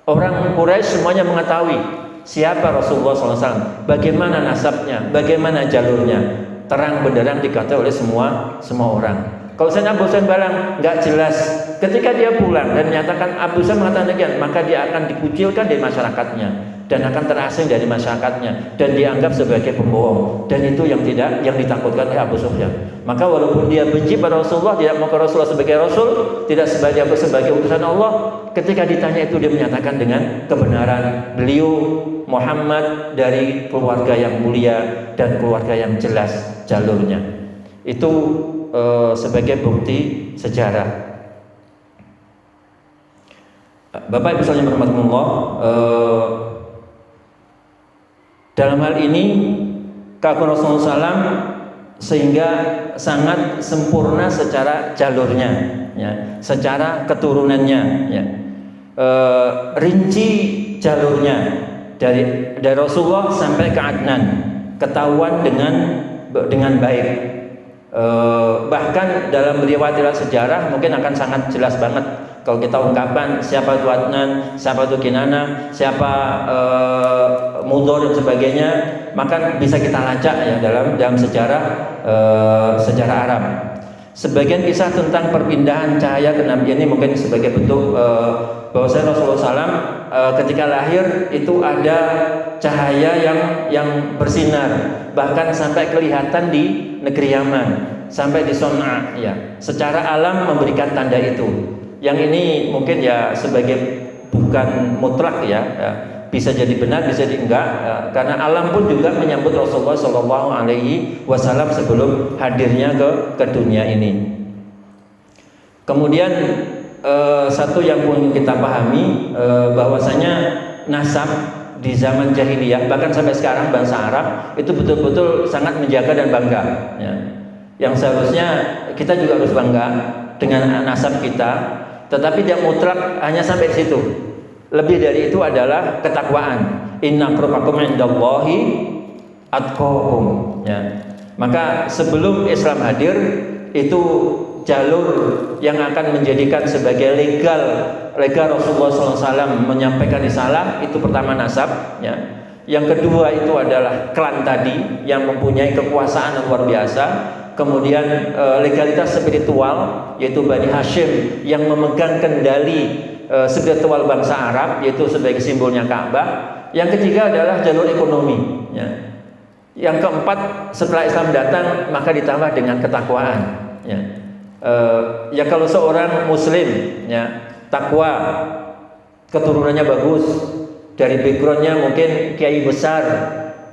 S1: Orang Quraisy semuanya mengetahui siapa Rasulullah SAW, bagaimana nasabnya, bagaimana jalurnya, terang benderang diketahui oleh semua orang. Kalau saya Abu Sufyan bilang nggak jelas, ketika dia pulang dan menyatakan Abu Sufyan mengatakan demikian, maka dia akan dikucilkan dari masyarakatnya dan akan terasing dari masyarakatnya dan dianggap sebagai pembohong. Dan itu yang ditakutkan oleh Abu Sufyan. Maka walaupun dia benci pada Rasulullah, tidak mau ke Rasulullah sebagai Rasul, tidak sebagai utusan Allah, ketika ditanya itu dia menyatakan dengan kebenaran beliau Muhammad dari keluarga yang mulia dan keluarga yang jelas jalurnya. Itu sebagai bukti sejarah. Bapak Ibu sekalian rahmatullah, dalam hal ini keagungan Rasulullah SAW sehingga sangat sempurna secara jalurnya, ya, secara keturunannya, ya. Rinci jalurnya dari Rasulullah sampai ke Adnan ketahuan dengan baik. Bahkan dalam riwayat sejarah mungkin akan sangat jelas banget kalau kita ungkapkan siapa itu Adnan, siapa itu Kinana, siapa Mudhar dan sebagainya, maka bisa kita lacak ya dalam sejarah Arab. Sebagian kisah tentang perpindahan cahaya ke Nabi ini mungkin sebagai bentuk bahwasanya Rasulullah SAW ketika lahir itu ada cahaya yang bersinar, bahkan sampai kelihatan di negeri Yaman, sampai di Son'a, ya. Secara alam memberikan tanda itu. Yang ini mungkin ya sebagai bukan mutlak ya, bisa jadi benar, bisa jadi enggak, karena alam pun juga menyambut Rasulullah SAW sebelum hadirnya ke dunia ini. Kemudian satu yang pun kita pahami bahwasanya nasab di zaman jahiliyah bahkan sampai sekarang bangsa Arab itu betul-betul sangat menjaga dan bangga, ya. Yang seharusnya kita juga harus bangga dengan nasab kita, tetapi dia mutlak hanya sampai di situ. Lebih dari itu adalah ketakwaan. Inna akramakum indallahi atqakum, ya. Maka sebelum Islam hadir itu jalur yang akan menjadikan sebagai legal Rasulullah SAW menyampaikan risalah itu pertama nasab, ya. Yang kedua itu adalah klan tadi yang mempunyai kekuasaan yang luar biasa. Kemudian legalitas spiritual yaitu Bani Hashim yang memegang kendali spiritual bangsa Arab yaitu sebagai simbolnya Ka'bah. Yang ketiga adalah jalur ekonomi, ya. Yang keempat setelah Islam datang maka ditambah dengan ketakwaan, ya. Ya kalau seorang muslim ya takwa, keturunannya bagus, dari backgroundnya mungkin kiai besar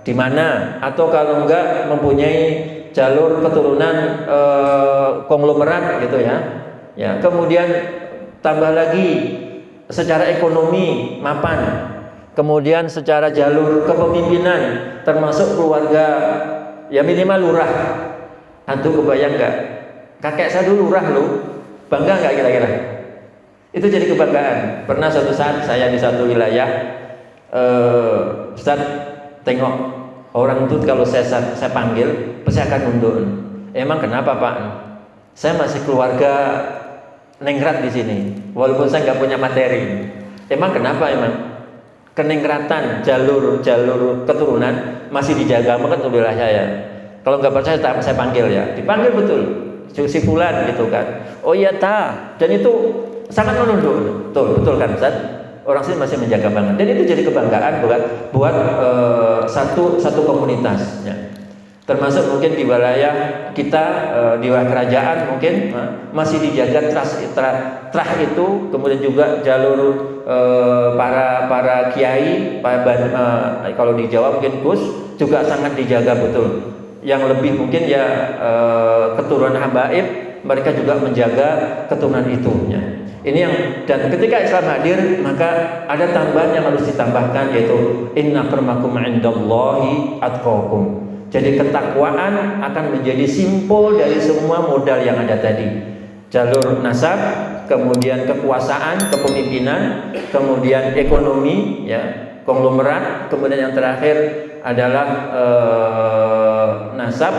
S1: di mana, atau kalau enggak mempunyai jalur keturunan konglomerat gitu ya. Ya, kemudian tambah lagi secara ekonomi mapan, kemudian secara jalur kepemimpinan termasuk keluarga ya minimal lurah. Antum kebayang enggak? Kakek saya dulu lurah loh. Bangga enggak kira-kira? Itu jadi kebanggaan. Pernah suatu saat saya di satu wilayah, Ustaz tengok orang itu kalau saya panggil pasti akan nunduk. Emang kenapa Pak? Saya masih keluarga nengrat di sini, walaupun saya nggak punya materi. Emang kenapa emang? Kenengkratan jalur keturunan masih dijaga banget oleh wilayah saya. Kalau nggak percaya saya panggil ya, dipanggil betul. Si fulan gitu kan. Oh iya dan itu sangat menunduk. Betul kan Ustaz? Orang sini masih menjaga banget. Dan itu jadi kebanggaan buat satu komunitas ya. Termasuk mungkin di wilayah kita, di wilayah kerajaan mungkin masih dijaga trah itu, kemudian juga jalur para kiai, kalau di Jawa mungkin Gus juga sangat dijaga betul. Yang lebih mungkin ya keturunan habaib, mereka juga menjaga keturunan itu ya. Ini yang, dan ketika Islam hadir maka ada tambahan yang harus ditambahkan, yaitu inna akramakum indallahi atqakum. Jadi ketakwaan akan menjadi simpul dari semua modal yang ada tadi. Jalur nasab, kemudian kekuasaan, kepemimpinan, kemudian ekonomi ya, konglomerat, kemudian yang terakhir adalah nasab.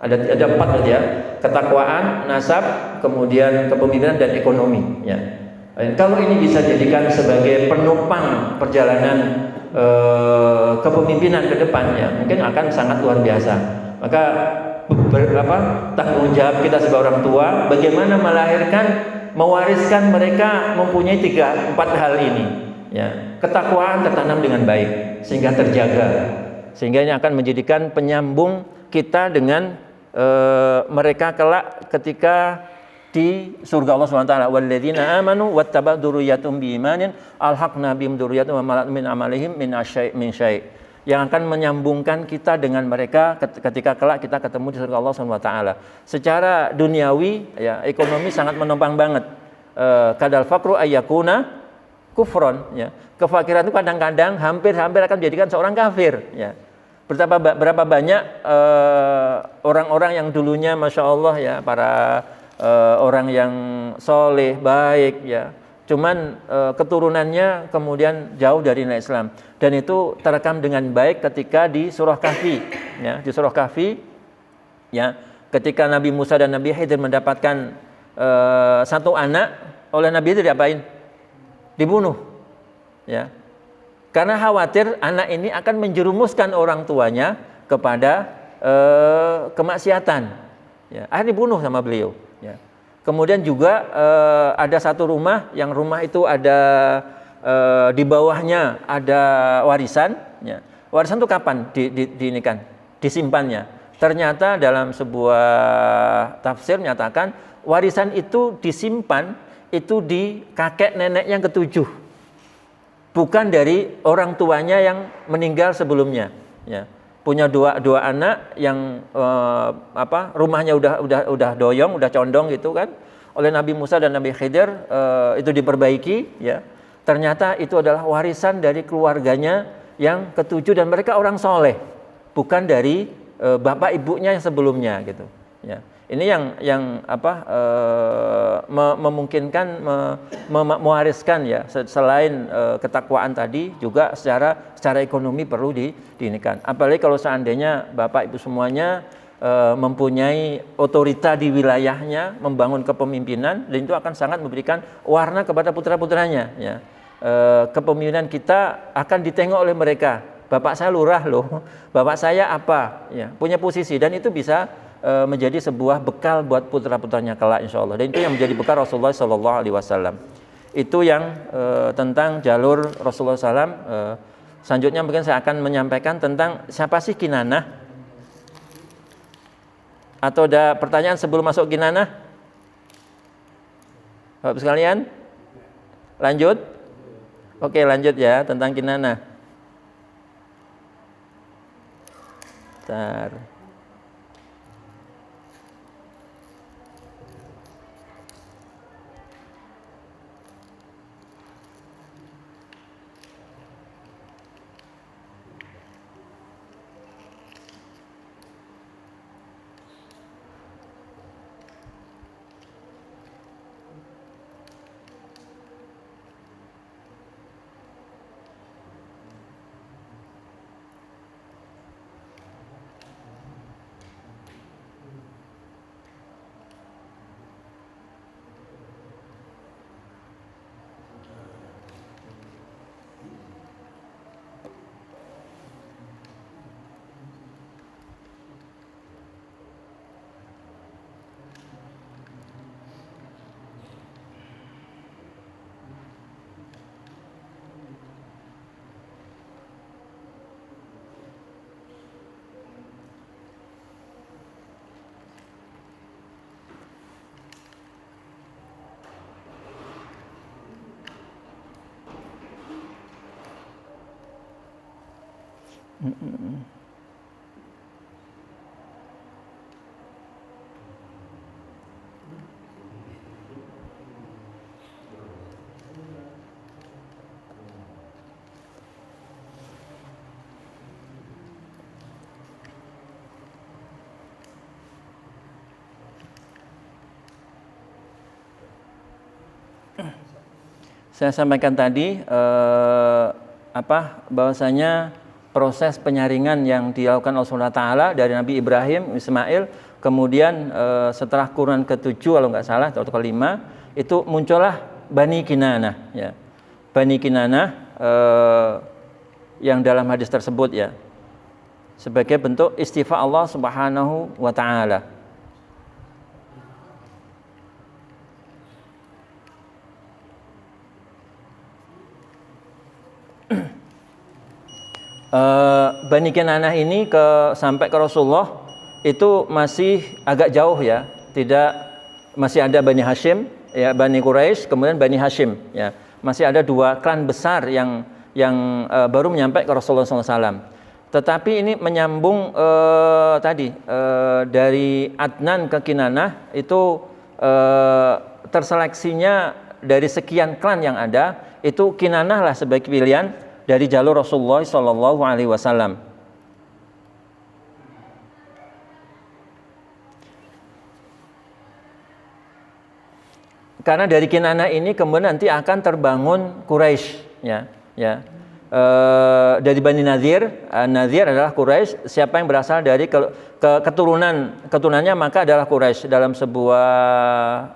S1: Ada 4 ya, ketakwaan, nasab, kemudian kepemimpinan dan ekonomi ya. Kalau ini bisa jadikan sebagai penopang perjalanan kepemimpinan ke depannya, mungkin akan sangat luar biasa. Maka tanggung jawab kita sebagai orang tua bagaimana mewariskan mereka mempunyai 3-4 hal ini ya. Ketakwaan tertanam dengan baik sehingga terjaga, sehingga ini akan menjadikan penyambung kita dengan mereka kelak ketika di surga Allah SWT. Walladzina amanu wattaba'u dzurriyyatuhum biimanin alhaqna bihim dzurriyyatuhum wa ma min amalihim min syai', yang akan menyambungkan kita dengan mereka ketika kelak kita ketemu di surga Allah SWT. Secara duniawi ya, ekonomi sangat menopang banget. Kadal faqru ayyakuna kufron ya. Kefakiran itu kadang-kadang hampir akan menjadikan seorang kafir ya. Berapa banyak orang-orang yang dulunya Masya Allah ya, para orang yang soleh, baik ya, cuman keturunannya kemudian jauh dari nilai Islam, dan itu terekam dengan baik ketika di surah Kahfi ya. Di surah Kahfi ya, ketika Nabi Musa dan Nabi Khidir mendapatkan satu anak, oleh Nabi itu diapain? Dibunuh ya. Karena khawatir anak ini akan menjerumuskan orang tuanya kepada kemaksiatan. Ya, akhirnya dibunuh sama beliau. Ya. Kemudian juga ada satu rumah, yang rumah itu ada di bawahnya ada warisan. Ya. Warisan itu kapan disimpannya? Ternyata dalam sebuah tafsir menyatakan warisan itu disimpan itu di kakek nenek yang ketujuh. Bukan dari orang tuanya yang meninggal sebelumnya ya. Punya dua anak yang rumahnya udah doyong, udah condong gitu kan. Oleh Nabi Musa dan Nabi Khidir itu diperbaiki ya. Ternyata itu adalah warisan dari keluarganya yang ketujuh, dan mereka orang soleh, bukan dari bapak ibunya yang sebelumnya gitu ya. Ini yang memungkinkan mewariskan ya, selain ketakwaan tadi juga secara ekonomi perlu diinikan. Apalagi kalau seandainya Bapak Ibu semuanya mempunyai otorita di wilayahnya, membangun kepemimpinan, dan itu akan sangat memberikan warna kepada putra-putranya ya. Kepemimpinan kita akan ditengok oleh mereka. Bapak saya lurah loh, bapak saya apa ya, punya posisi, dan itu bisa menjadi sebuah bekal buat putra-putranya kelak insya Allah. Dan itu yang menjadi bekal Rasulullah SAW. Itu yang tentang jalur Rasulullah SAW. Selanjutnya mungkin saya akan menyampaikan tentang siapa sih Kinanah. Atau ada pertanyaan sebelum masuk Kinanah? Bapak sekalian, lanjut. Oke, lanjut ya tentang kinanah. Bentar. Saya sampaikan tadi bahwasanya proses penyaringan yang dilakukan oleh Allah Ta'ala dari Nabi Ibrahim, Ismail, kemudian setelah kurun ke-7 kalau nggak salah atau ke-5 itu muncullah Bani Kinanah ya. Bani Kinanah yang dalam hadis tersebut ya sebagai bentuk istifa Allah Subhanahu wa Ta'ala. Bani Kinanah ini sampai ke Rasulullah itu masih agak jauh ya, masih ada Bani Hashim ya, Bani Quraisy, kemudian Bani Hashim ya, masih ada 2 klan besar yang baru menyampai ke Rasulullah SAW. Tetapi ini menyambung dari Adnan ke Kinanah itu terseleksinya dari sekian klan yang ada, itu Kinanah lah sebagai pilihan dari jalur Rasulullah Sallallahu Alaihi Wasallam. Karena dari Kinanah ini kemudian nanti akan terbangun Quraisy, ya. Dari Bani Nadir, Nadir adalah Quraisy. Siapa yang berasal dari keturunannya maka adalah Quraisy. Dalam sebuah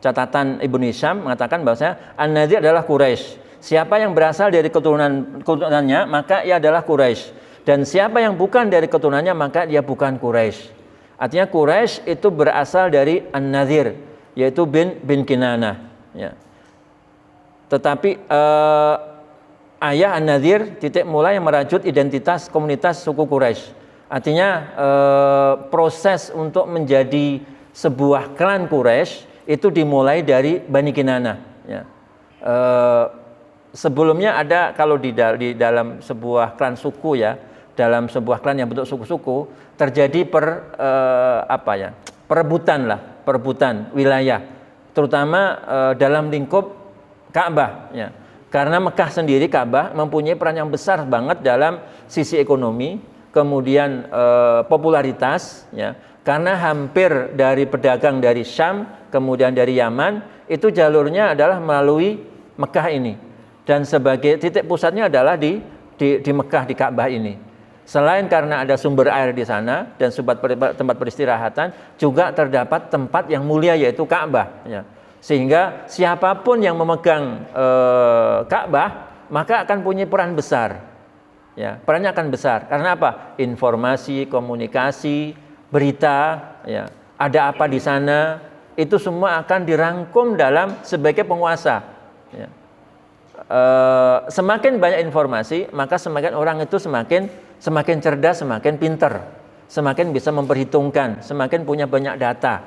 S1: catatan Ibnu Hisham mengatakan bahwasanya An-Nadir adalah Quraisy. Siapa yang berasal dari keturunannya maka ia adalah Quraisy, dan siapa yang bukan dari keturunannya maka dia bukan Quraisy. Artinya Quraisy itu berasal dari An-Nadir, yaitu bin Kinanah ya. Tetapi ayah An-Nadir titik mulai yang merajut identitas komunitas suku Quraisy. Artinya proses untuk menjadi sebuah klan Quraisy itu dimulai dari Bani Kinanah ya. Sebelumnya ada kalau di dalam sebuah klan suku ya, dalam sebuah klan yang bentuk suku-suku terjadi perebutan wilayah, terutama dalam lingkup Ka'bah ya. Karena Mekah sendiri Ka'bah mempunyai peran yang besar banget dalam sisi ekonomi, kemudian popularitas ya. Karena hampir dari pedagang dari Syam, kemudian dari Yaman, itu jalurnya adalah melalui Mekah ini. Dan sebagai titik pusatnya adalah di Mekah, di Ka'bah ini. Selain karena ada sumber air di sana dan tempat peristirahatan, juga terdapat tempat yang mulia yaitu Ka'bah ya. Sehingga siapapun yang memegang Ka'bah maka akan punya peran besar ya. Perannya akan besar karena apa? Informasi, komunikasi, berita ya, ada apa di sana, itu semua akan dirangkum dalam sebagai penguasa ya. Semakin banyak informasi maka semakin orang itu semakin cerdas, semakin pinter, semakin bisa memperhitungkan, semakin punya banyak data.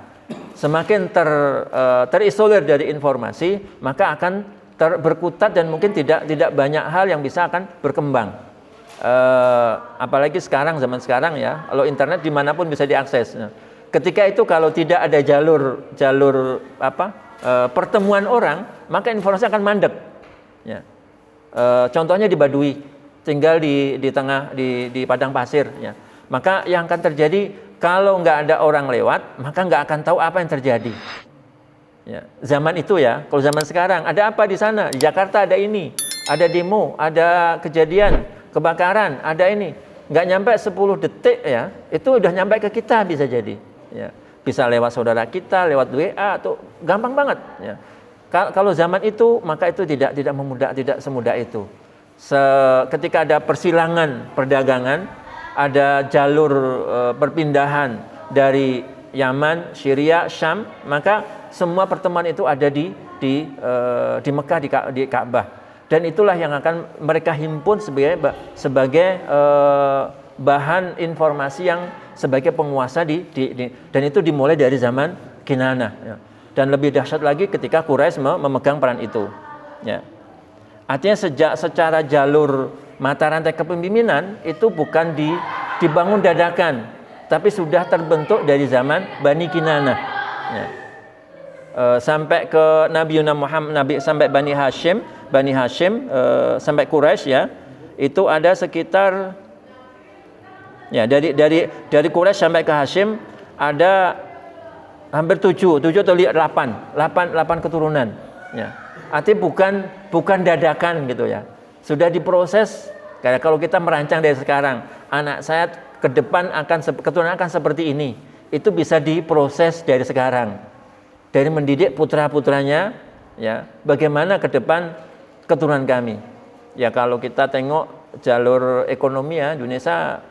S1: semakin terisolir dari informasi, maka akan berkutat dan mungkin tidak banyak hal yang bisa akan berkembang. Apalagi zaman sekarang ya, kalau internet dimanapun bisa diakses. Nah, ketika itu kalau tidak ada jalur pertemuan orang, maka informasi akan mandek. Ya. Contohnya di Baduy, tinggal di tengah di padang pasir. Ya. Maka yang akan terjadi kalau nggak ada orang lewat, maka nggak akan tahu apa yang terjadi. Ya. Zaman itu ya, kalau zaman sekarang ada apa di sana? Di Jakarta ada ini, ada demo, ada kejadian, kebakaran, ada ini. Nggak nyampe 10 detik ya, itu udah nyampe ke kita bisa jadi. Ya. Bisa lewat saudara kita, lewat WA, atau gampang banget. Ya. Kalau zaman itu, maka itu tidak semudah itu. Ketika ada persilangan perdagangan, ada jalur perpindahan dari Yaman, Syria, Syam, maka semua pertemuan itu ada di Mekah, di Ka'bah. Dan itulah yang akan mereka himpun sebagai bahan informasi yang sebagai penguasa dan itu dimulai dari zaman Kinanah. Ya. Dan lebih dahsyat lagi ketika Quraisy memegang peran itu. Ya. Artinya secara jalur mata rantai kepemimpinan itu bukan dibangun dadakan, tapi sudah terbentuk dari zaman Bani Kinanah. Ya. Sampai ke Nabi Muhammad, sampai Bani Hashim, sampai Quraisy ya, itu ada sekitar ya dari Quraisy sampai ke Hashim ada hampir 7 atau 8 keturunan. Ya. Artinya bukan dadakan gitu ya. Sudah diproses. Kayak kalau kita merancang dari sekarang, anak saya ke depan keturunan akan seperti ini. Itu bisa diproses dari sekarang. Dari mendidik putra-putranya, ya, bagaimana ke depan keturunan kami. Ya kalau kita tengok jalur ekonomi ya, Indonesia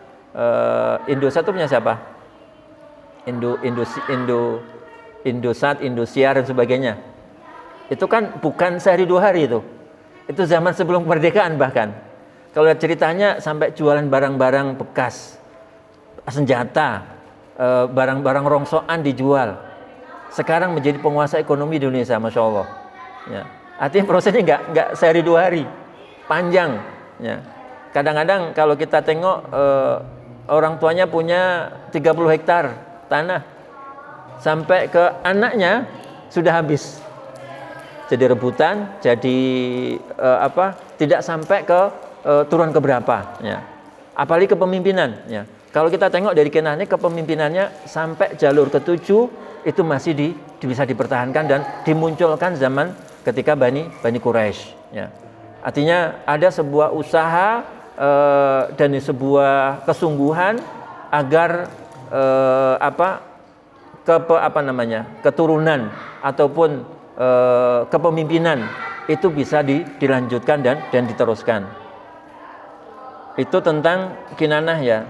S1: Indosat itu punya siapa? Indosat, Indosiar dan sebagainya. Itu kan bukan sehari 2 hari itu. Itu zaman sebelum kemerdekaan bahkan. Kalau lihat ceritanya sampai jualan barang-barang bekas, senjata, barang-barang rongsokan dijual. Sekarang menjadi penguasa ekonomi di Indonesia, Masya Allah. Ya. Artinya prosesnya nggak sehari 2 hari, panjang. Ya. Kadang-kadang kalau kita tengok orang tuanya punya 30 hektar tanah, sampai ke anaknya sudah habis. Jadi rebutan, jadi tidak sampai ke turun ke berapa. Ya. Apalagi kepemimpinan. Ya. Kalau kita tengok dari Kinanah ini kepemimpinannya sampai jalur ke-7 itu masih bisa dipertahankan dan dimunculkan zaman ketika Bani Quraisy. Ya. Artinya ada sebuah usaha dan sebuah kesungguhan agar keturunan ataupun kepemimpinan itu bisa dilanjutkan dan diteruskan. Itu tentang Kinanah ya.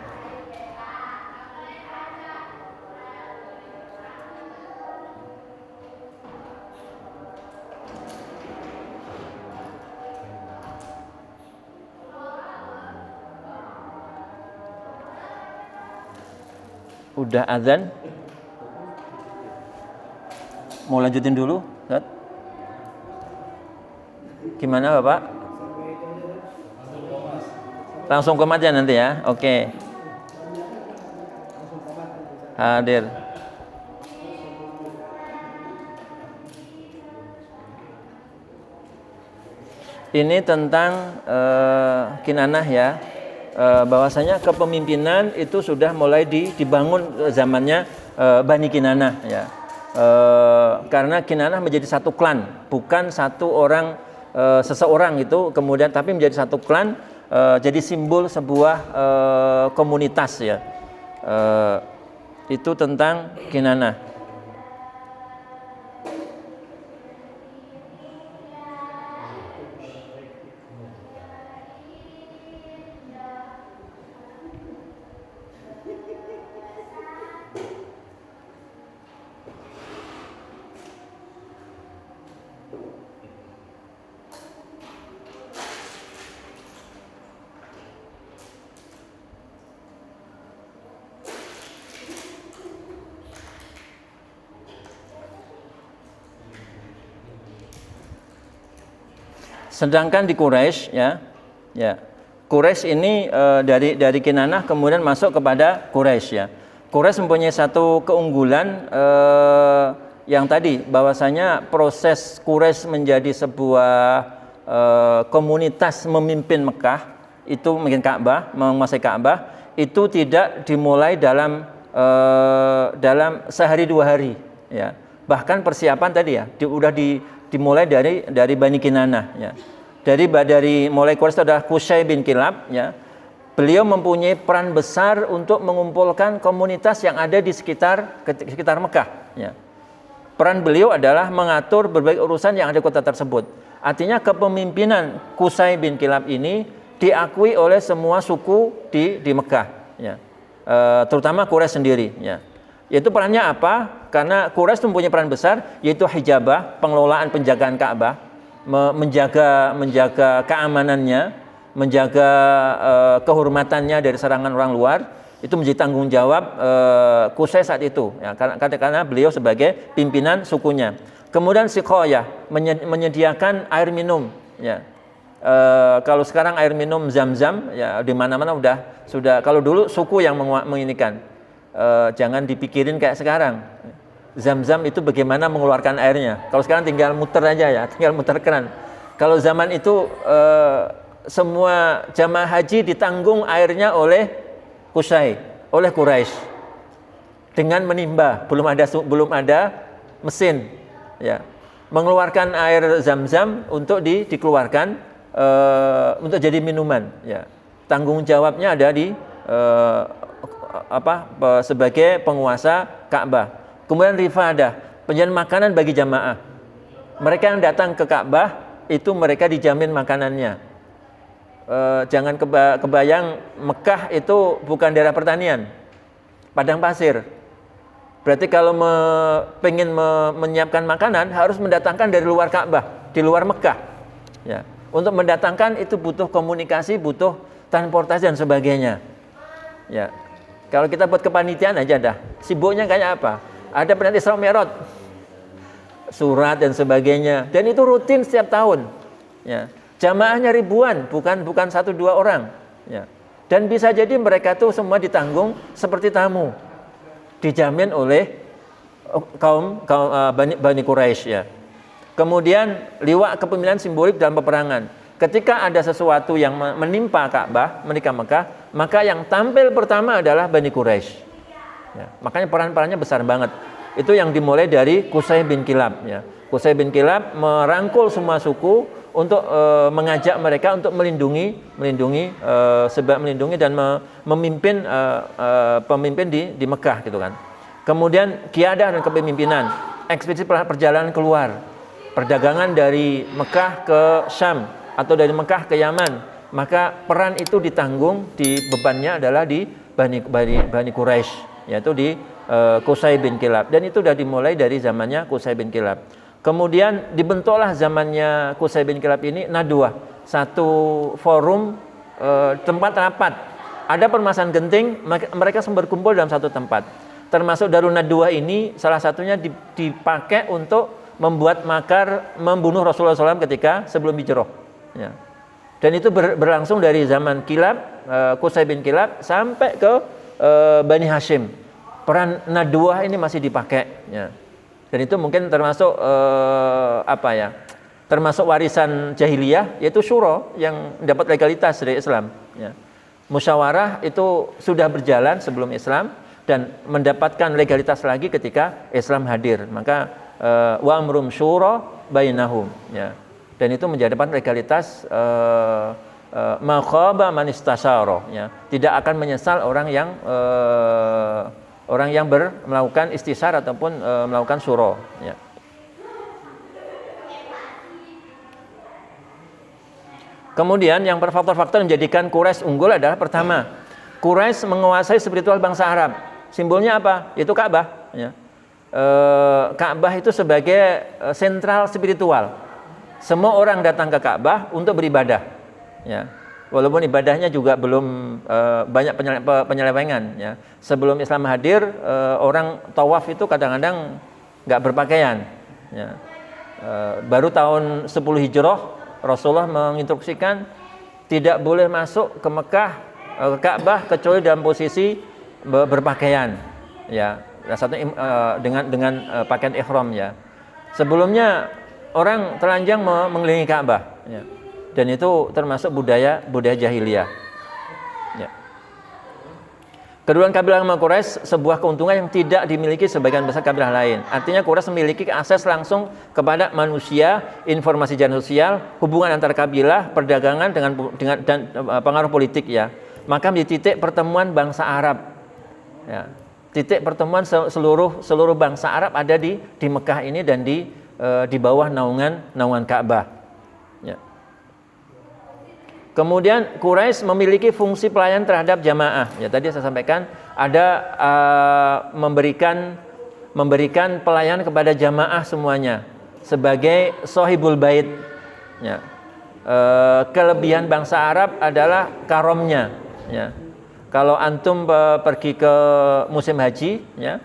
S1: Udah azan? Mau lanjutin dulu, Ustaz? Gimana Bapak? Langsung komat ya nanti ya. Oke. Hadir. Ini tentang Kinanah ya. Bahwasanya kepemimpinan itu sudah mulai dibangun zamannya Bani Kinanah ya. Karena Kinanah menjadi satu klan, bukan satu orang seseorang itu kemudian, tapi menjadi satu klan, jadi simbol sebuah komunitas ya. Itu tentang Kinanah. Sedangkan di Quraisy ya Quraisy ini dari Kinanah kemudian masuk kepada Quraisy ya. Quraisy mempunyai satu keunggulan yang tadi bahwasanya proses Quraisy menjadi sebuah komunitas memimpin Mekah, itu mungkin Ka'bah, menguasai Ka'bah, itu tidak dimulai dalam sehari dua hari ya. Bahkan persiapan tadi ya dimulai dari Bani Kinanah ya. Dari mulai Quraisy itu adalah Qusay bin Kilab ya. Beliau mempunyai peran besar untuk mengumpulkan komunitas yang ada di sekitar Mekah ya. Peran beliau adalah mengatur berbagai urusan yang ada di kota tersebut. Artinya kepemimpinan Qusay bin Kilab ini diakui oleh semua suku di Mekah ya. Terutama Quraisy sendiri ya. Yaitu perannya apa? Karena Quraisy mempunyai peran besar, yaitu hijabah, pengelolaan penjagaan Ka'bah, menjaga keamanannya, menjaga kehormatannya dari serangan orang luar. Itu menjadi tanggung jawab Qusay saat itu ya, karena beliau sebagai pimpinan sukunya. Kemudian siqayah, menyediakan air minum ya. Kalau sekarang air minum Zam-Zam ya di mana-mana sudah. Kalau dulu suku yang menginikan. Jangan dipikirin kayak sekarang. Zam-Zam itu bagaimana mengeluarkan airnya. Kalau sekarang tinggal muter aja ya, tinggal muter keran. Kalau zaman itu semua jamaah haji ditanggung airnya oleh Qusay, oleh Quraisy. Dengan menimba, belum ada mesin ya. Mengeluarkan air Zam-Zam untuk dikeluarkan untuk jadi minuman ya. Tanggung jawabnya ada di sebagai penguasa Ka'bah. Kemudian rifadah, penjamin makanan bagi jamaah. Mereka yang datang ke Ka'bah itu mereka dijamin makanannya. Jangan kebayang Mekah itu bukan daerah pertanian, padang pasir. Berarti kalau pengen menyiapkan makanan harus mendatangkan dari luar Ka'bah, di luar Mekah. Ya. Untuk mendatangkan itu butuh komunikasi, butuh transportasi dan sebagainya. Ya. Kalau kita buat kepanitiaan aja dah, sibuknya kayak apa? Ada penanti Isra Mi'raj, surat dan sebagainya, dan itu rutin setiap tahun. Ya. Jamaahnya ribuan, bukan 1-2 orang. Ya. Dan bisa jadi mereka tuh semua ditanggung seperti tamu, dijamin oleh kaum Bani Quraisy ya. Kemudian liwak kepemimpinan simbolik dalam peperangan. Ketika ada sesuatu yang menimpa Ka'bah, menimpa Mekah, maka yang tampil pertama adalah Bani Quraisy. Ya, makanya peran-perannya besar banget. Itu yang dimulai dari Qusay bin Kilab. Ya. Qusay bin Kilab merangkul semua suku untuk mengajak mereka untuk melindungi dan memimpin pemimpin di Mekah gitu kan. Kemudian qiyadah dan kepemimpinan, ekspedisi perjalanan keluar, perdagangan dari Mekah ke Syam atau dari Mekah ke Yaman, maka peran itu ditanggung, bebannya adalah di Bani Quraisy, yaitu di Qusay bin Kilab, dan itu sudah dimulai dari zamannya Qusay bin Kilab. Kemudian dibentuklah zamannya Qusay bin Kilab ini Nadwah, satu forum tempat rapat. Ada permasalahan genting, mereka semua berkumpul dalam satu tempat. Termasuk Darun Nadwah ini salah satunya dipakai untuk membuat makar membunuh Rasulullah SAW ketika sebelum hijrah. Ya. Dan itu berlangsung dari zaman Kilab, Qusay bin Kilab sampai ke Bani Hashim. Peran Nadwah ini masih dipakai. Ya. Dan itu mungkin termasuk termasuk warisan jahiliyah, yaitu syuro yang dapat legalitas dari Islam. Ya. Musyawarah itu sudah berjalan sebelum Islam dan mendapatkan legalitas lagi ketika Islam hadir. Maka wa amrum syura bainahum ya. Dan itu menjadikan legalitas ma khaba man istasyara ya. Tidak akan menyesal orang yang melakukan istisyar ataupun melakukan syura ya. Kemudian yang faktor-faktor yang menjadikan Quraisy unggul adalah pertama, Quraisy menguasai spiritual bangsa Arab. Simbolnya apa? Itu Ka'bah ya. Ka'bah itu sebagai sentral spiritual. Semua orang datang ke Ka'bah untuk beribadah. Ya. Walaupun ibadahnya juga belum banyak penyelewengan. Ya. Sebelum Islam hadir, orang tawaf itu kadang-kadang nggak berpakaian. Ya. Baru tahun 10 Hijrah Rasulullah menginstruksikan tidak boleh masuk ke Mekah, ke Ka'bah kecuali dalam posisi berpakaian, ya. Satu dengan pakaian ihram, ya. Sebelumnya orang telanjang mengelilingi Ka'bah, ya. Dan itu termasuk budaya jahiliyah. Ya. Kedua kabilah Quraisy sebuah keuntungan yang tidak dimiliki sebagian besar kabilah lain. Artinya Quraisy memiliki akses langsung kepada manusia, informasi jaringan sosial, hubungan antar kabilah, perdagangan dan pengaruh politik, ya. Maka menjadi titik pertemuan bangsa Arab. Ya. Titik pertemuan seluruh bangsa Arab ada di Mekah ini dan di bawah naungan Ka'bah. Ya. Kemudian Quraisy memiliki fungsi pelayan terhadap jamaah. Ya, tadi saya sampaikan ada memberikan pelayan kepada jamaah semuanya sebagai sohibul bait. Ya. Kelebihan bangsa Arab adalah karomnya. Ya. Kalau antum pergi ke musim haji, ya,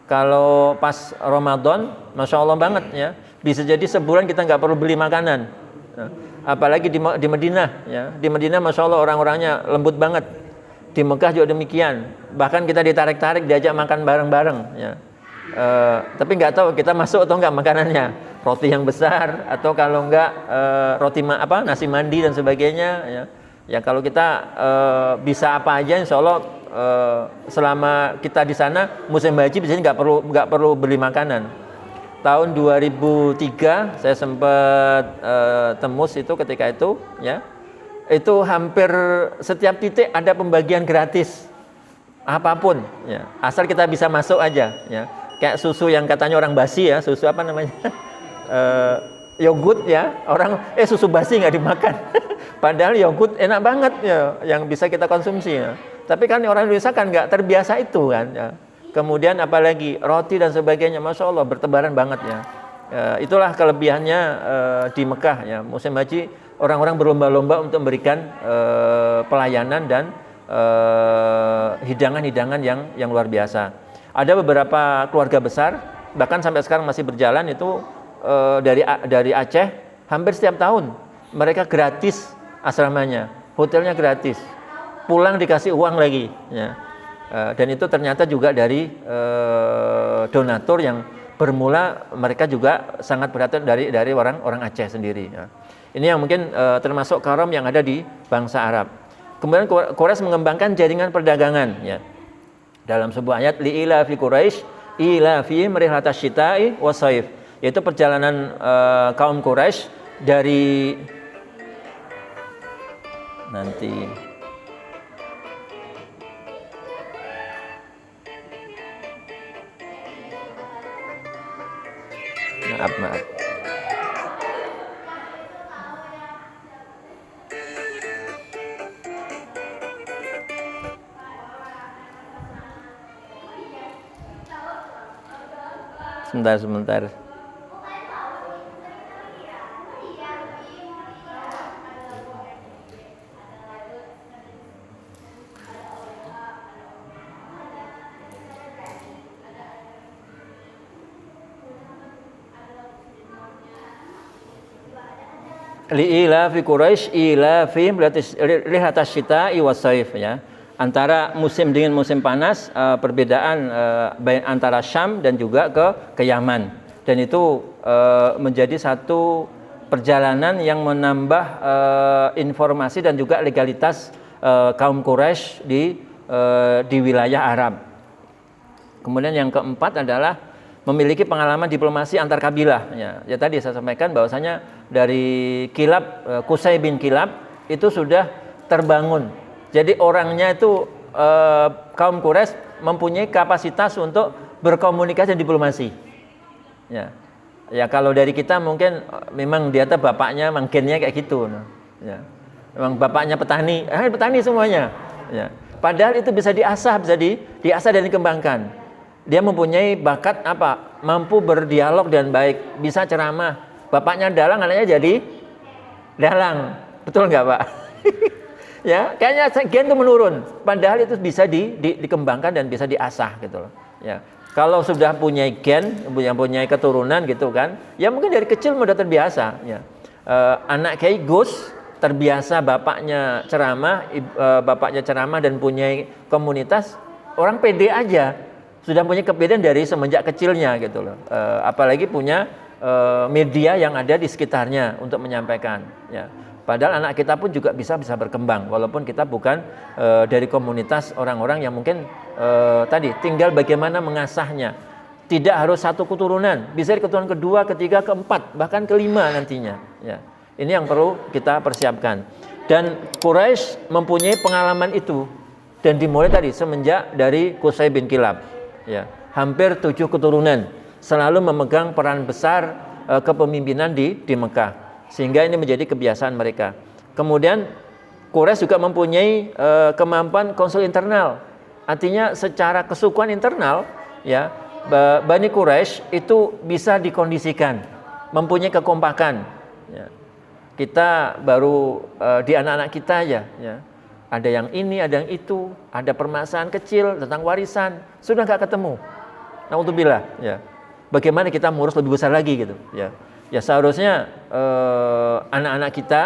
S1: kalau pas Ramadan, masya Allah banget, ya, bisa jadi sebulan kita nggak perlu beli makanan. Ya. Apalagi di Madinah, ya. Di Madinah masya Allah orang-orangnya lembut banget. Di Mekah juga demikian. Bahkan kita ditarik-tarik diajak makan bareng-bareng, ya. Tapi nggak tahu kita masuk atau nggak makanannya. Roti yang besar atau kalau nggak nasi mandi dan sebagainya, ya. Ya kalau kita bisa apa aja, insya Allah selama kita di sana musim haji biasanya nggak perlu beli makanan. Tahun 2003 saya sempat tembus itu ketika itu, ya, itu hampir setiap titik ada pembagian gratis apapun, ya, asal kita bisa masuk aja, ya. Kayak susu yang katanya orang basi, ya, susu apa namanya yogurt, ya, orang susu basi nggak dimakan. Padahal yogurt enak banget, ya, yang bisa kita konsumsi, ya. Tapi kan orang Indonesia kan nggak terbiasa itu kan, ya. Kemudian apalagi roti dan sebagainya, masya Allah bertebaran banget, ya. Itulah kelebihannya di Mekah, ya. Musim haji orang-orang berlomba-lomba untuk memberikan pelayanan dan hidangan-hidangan yang luar biasa. Ada beberapa keluarga besar bahkan sampai sekarang masih berjalan itu dari Aceh, hampir setiap tahun mereka gratis asramanya, hotelnya gratis, pulang dikasih uang lagi, ya. Dan itu ternyata juga dari donatur yang bermula mereka juga sangat perhatian dari orang Aceh sendiri, ya. Ini yang mungkin termasuk karam yang ada di bangsa Arab. Kemudian Quraisy mengembangkan jaringan perdagangan, ya. Dalam sebuah ayat li'ila fi Quraisy ila fi rihlatasy syita'i washaif, yaitu perjalanan kaum Quraisy dari nanti maaf. Sebentar. Li'ila fi Quraisy ila fi rihlatasy syita'i washaif, ya. Antara musim dingin musim panas, perbedaan antara Syam dan juga ke Yaman, dan itu menjadi satu perjalanan yang menambah informasi dan juga legalitas kaum Quraisy di wilayah Arab. Kemudian yang keempat adalah memiliki pengalaman diplomasi antar kabilah, ya tadi saya sampaikan bahwasanya dari Kilab, Qusay bin Kilab itu sudah terbangun. Jadi orangnya itu kaum Quraisy mempunyai kapasitas untuk berkomunikasi dan diplomasi. Ya kalau dari kita mungkin memang dia bapaknya mangkennya kayak gitu, ya. Memang bapaknya petani semuanya, ya. Padahal itu bisa diasah dan dikembangkan. Dia mempunyai bakat mampu berdialog dengan baik, bisa ceramah. Bapaknya dalang, anaknya jadi dalang, betul nggak, Pak? Ya, kayaknya gen itu menurun. Padahal itu bisa dikembangkan dan bisa diasah gitu loh. Ya, kalau sudah punya gen, punya keturunan gitu kan, ya mungkin dari kecil sudah terbiasa. Ya, anak Kiai Gus terbiasa bapaknya ceramah dan punya komunitas, orang pede aja, sudah punya kepedean dari semenjak kecilnya gitu loh. Apalagi punya media yang ada di sekitarnya untuk menyampaikan. Ya. Padahal anak kita pun juga bisa berkembang, walaupun kita bukan dari komunitas orang-orang yang mungkin tadi tinggal bagaimana mengasahnya. Tidak harus satu keturunan, bisa di keturunan kedua, ketiga, keempat, bahkan kelima nantinya. Ya. Ini yang perlu kita persiapkan. Dan Quraisy mempunyai pengalaman itu, dan dimulai tadi semenjak dari Qusay bin Kilab. Ya. Hampir 7 keturunan selalu memegang peran besar kepemimpinan di Mekah. Sehingga ini menjadi kebiasaan mereka. Kemudian Quraisy juga mempunyai kemampuan konsul internal. Artinya secara kesukuan internal, ya, Bani Quraisy itu bisa dikondisikan, mempunyai kekompakan. Ya. Kita baru di anak-anak kita aja, ya. Ada yang ini, ada yang itu, ada permasalahan kecil tentang warisan, sudah nggak ketemu. Naudzubillah, ya. Bagaimana kita mengurus lebih besar lagi gitu, ya. Ya seharusnya anak-anak kita,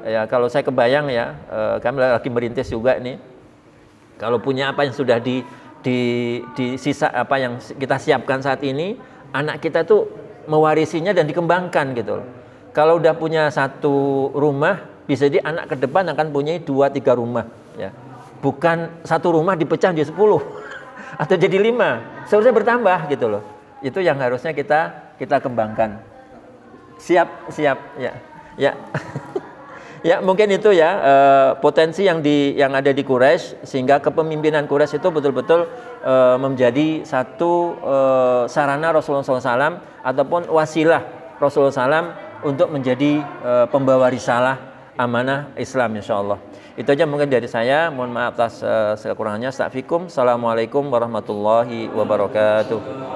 S1: ya kalau saya kebayang ya, kami lagi merintis juga nih. Kalau punya apa yang sudah di sisa apa yang kita siapkan saat ini, anak kita tuh mewarisinya dan dikembangkan gitu. Kalau udah punya satu rumah, bisa jadi anak ke depan akan punya 2-3 rumah, ya. Bukan satu rumah dipecah jadi 10 atau jadi 5, seharusnya bertambah gitu loh. Itu yang harusnya kita kembangkan. Siap ya. Ya. Ya, mungkin itu ya potensi yang ada di Quraisy, sehingga kepemimpinan Quraisy itu betul-betul menjadi satu sarana Rasulullah SAW ataupun wasilah Rasulullah SAW untuk menjadi pembawa risalah amanah Islam, insyaallah. Itu aja mungkin dari saya. Mohon maaf atas kekurangannya. Astagfirullahaladzim. Assalamualaikum warahmatullahi wabarakatuh.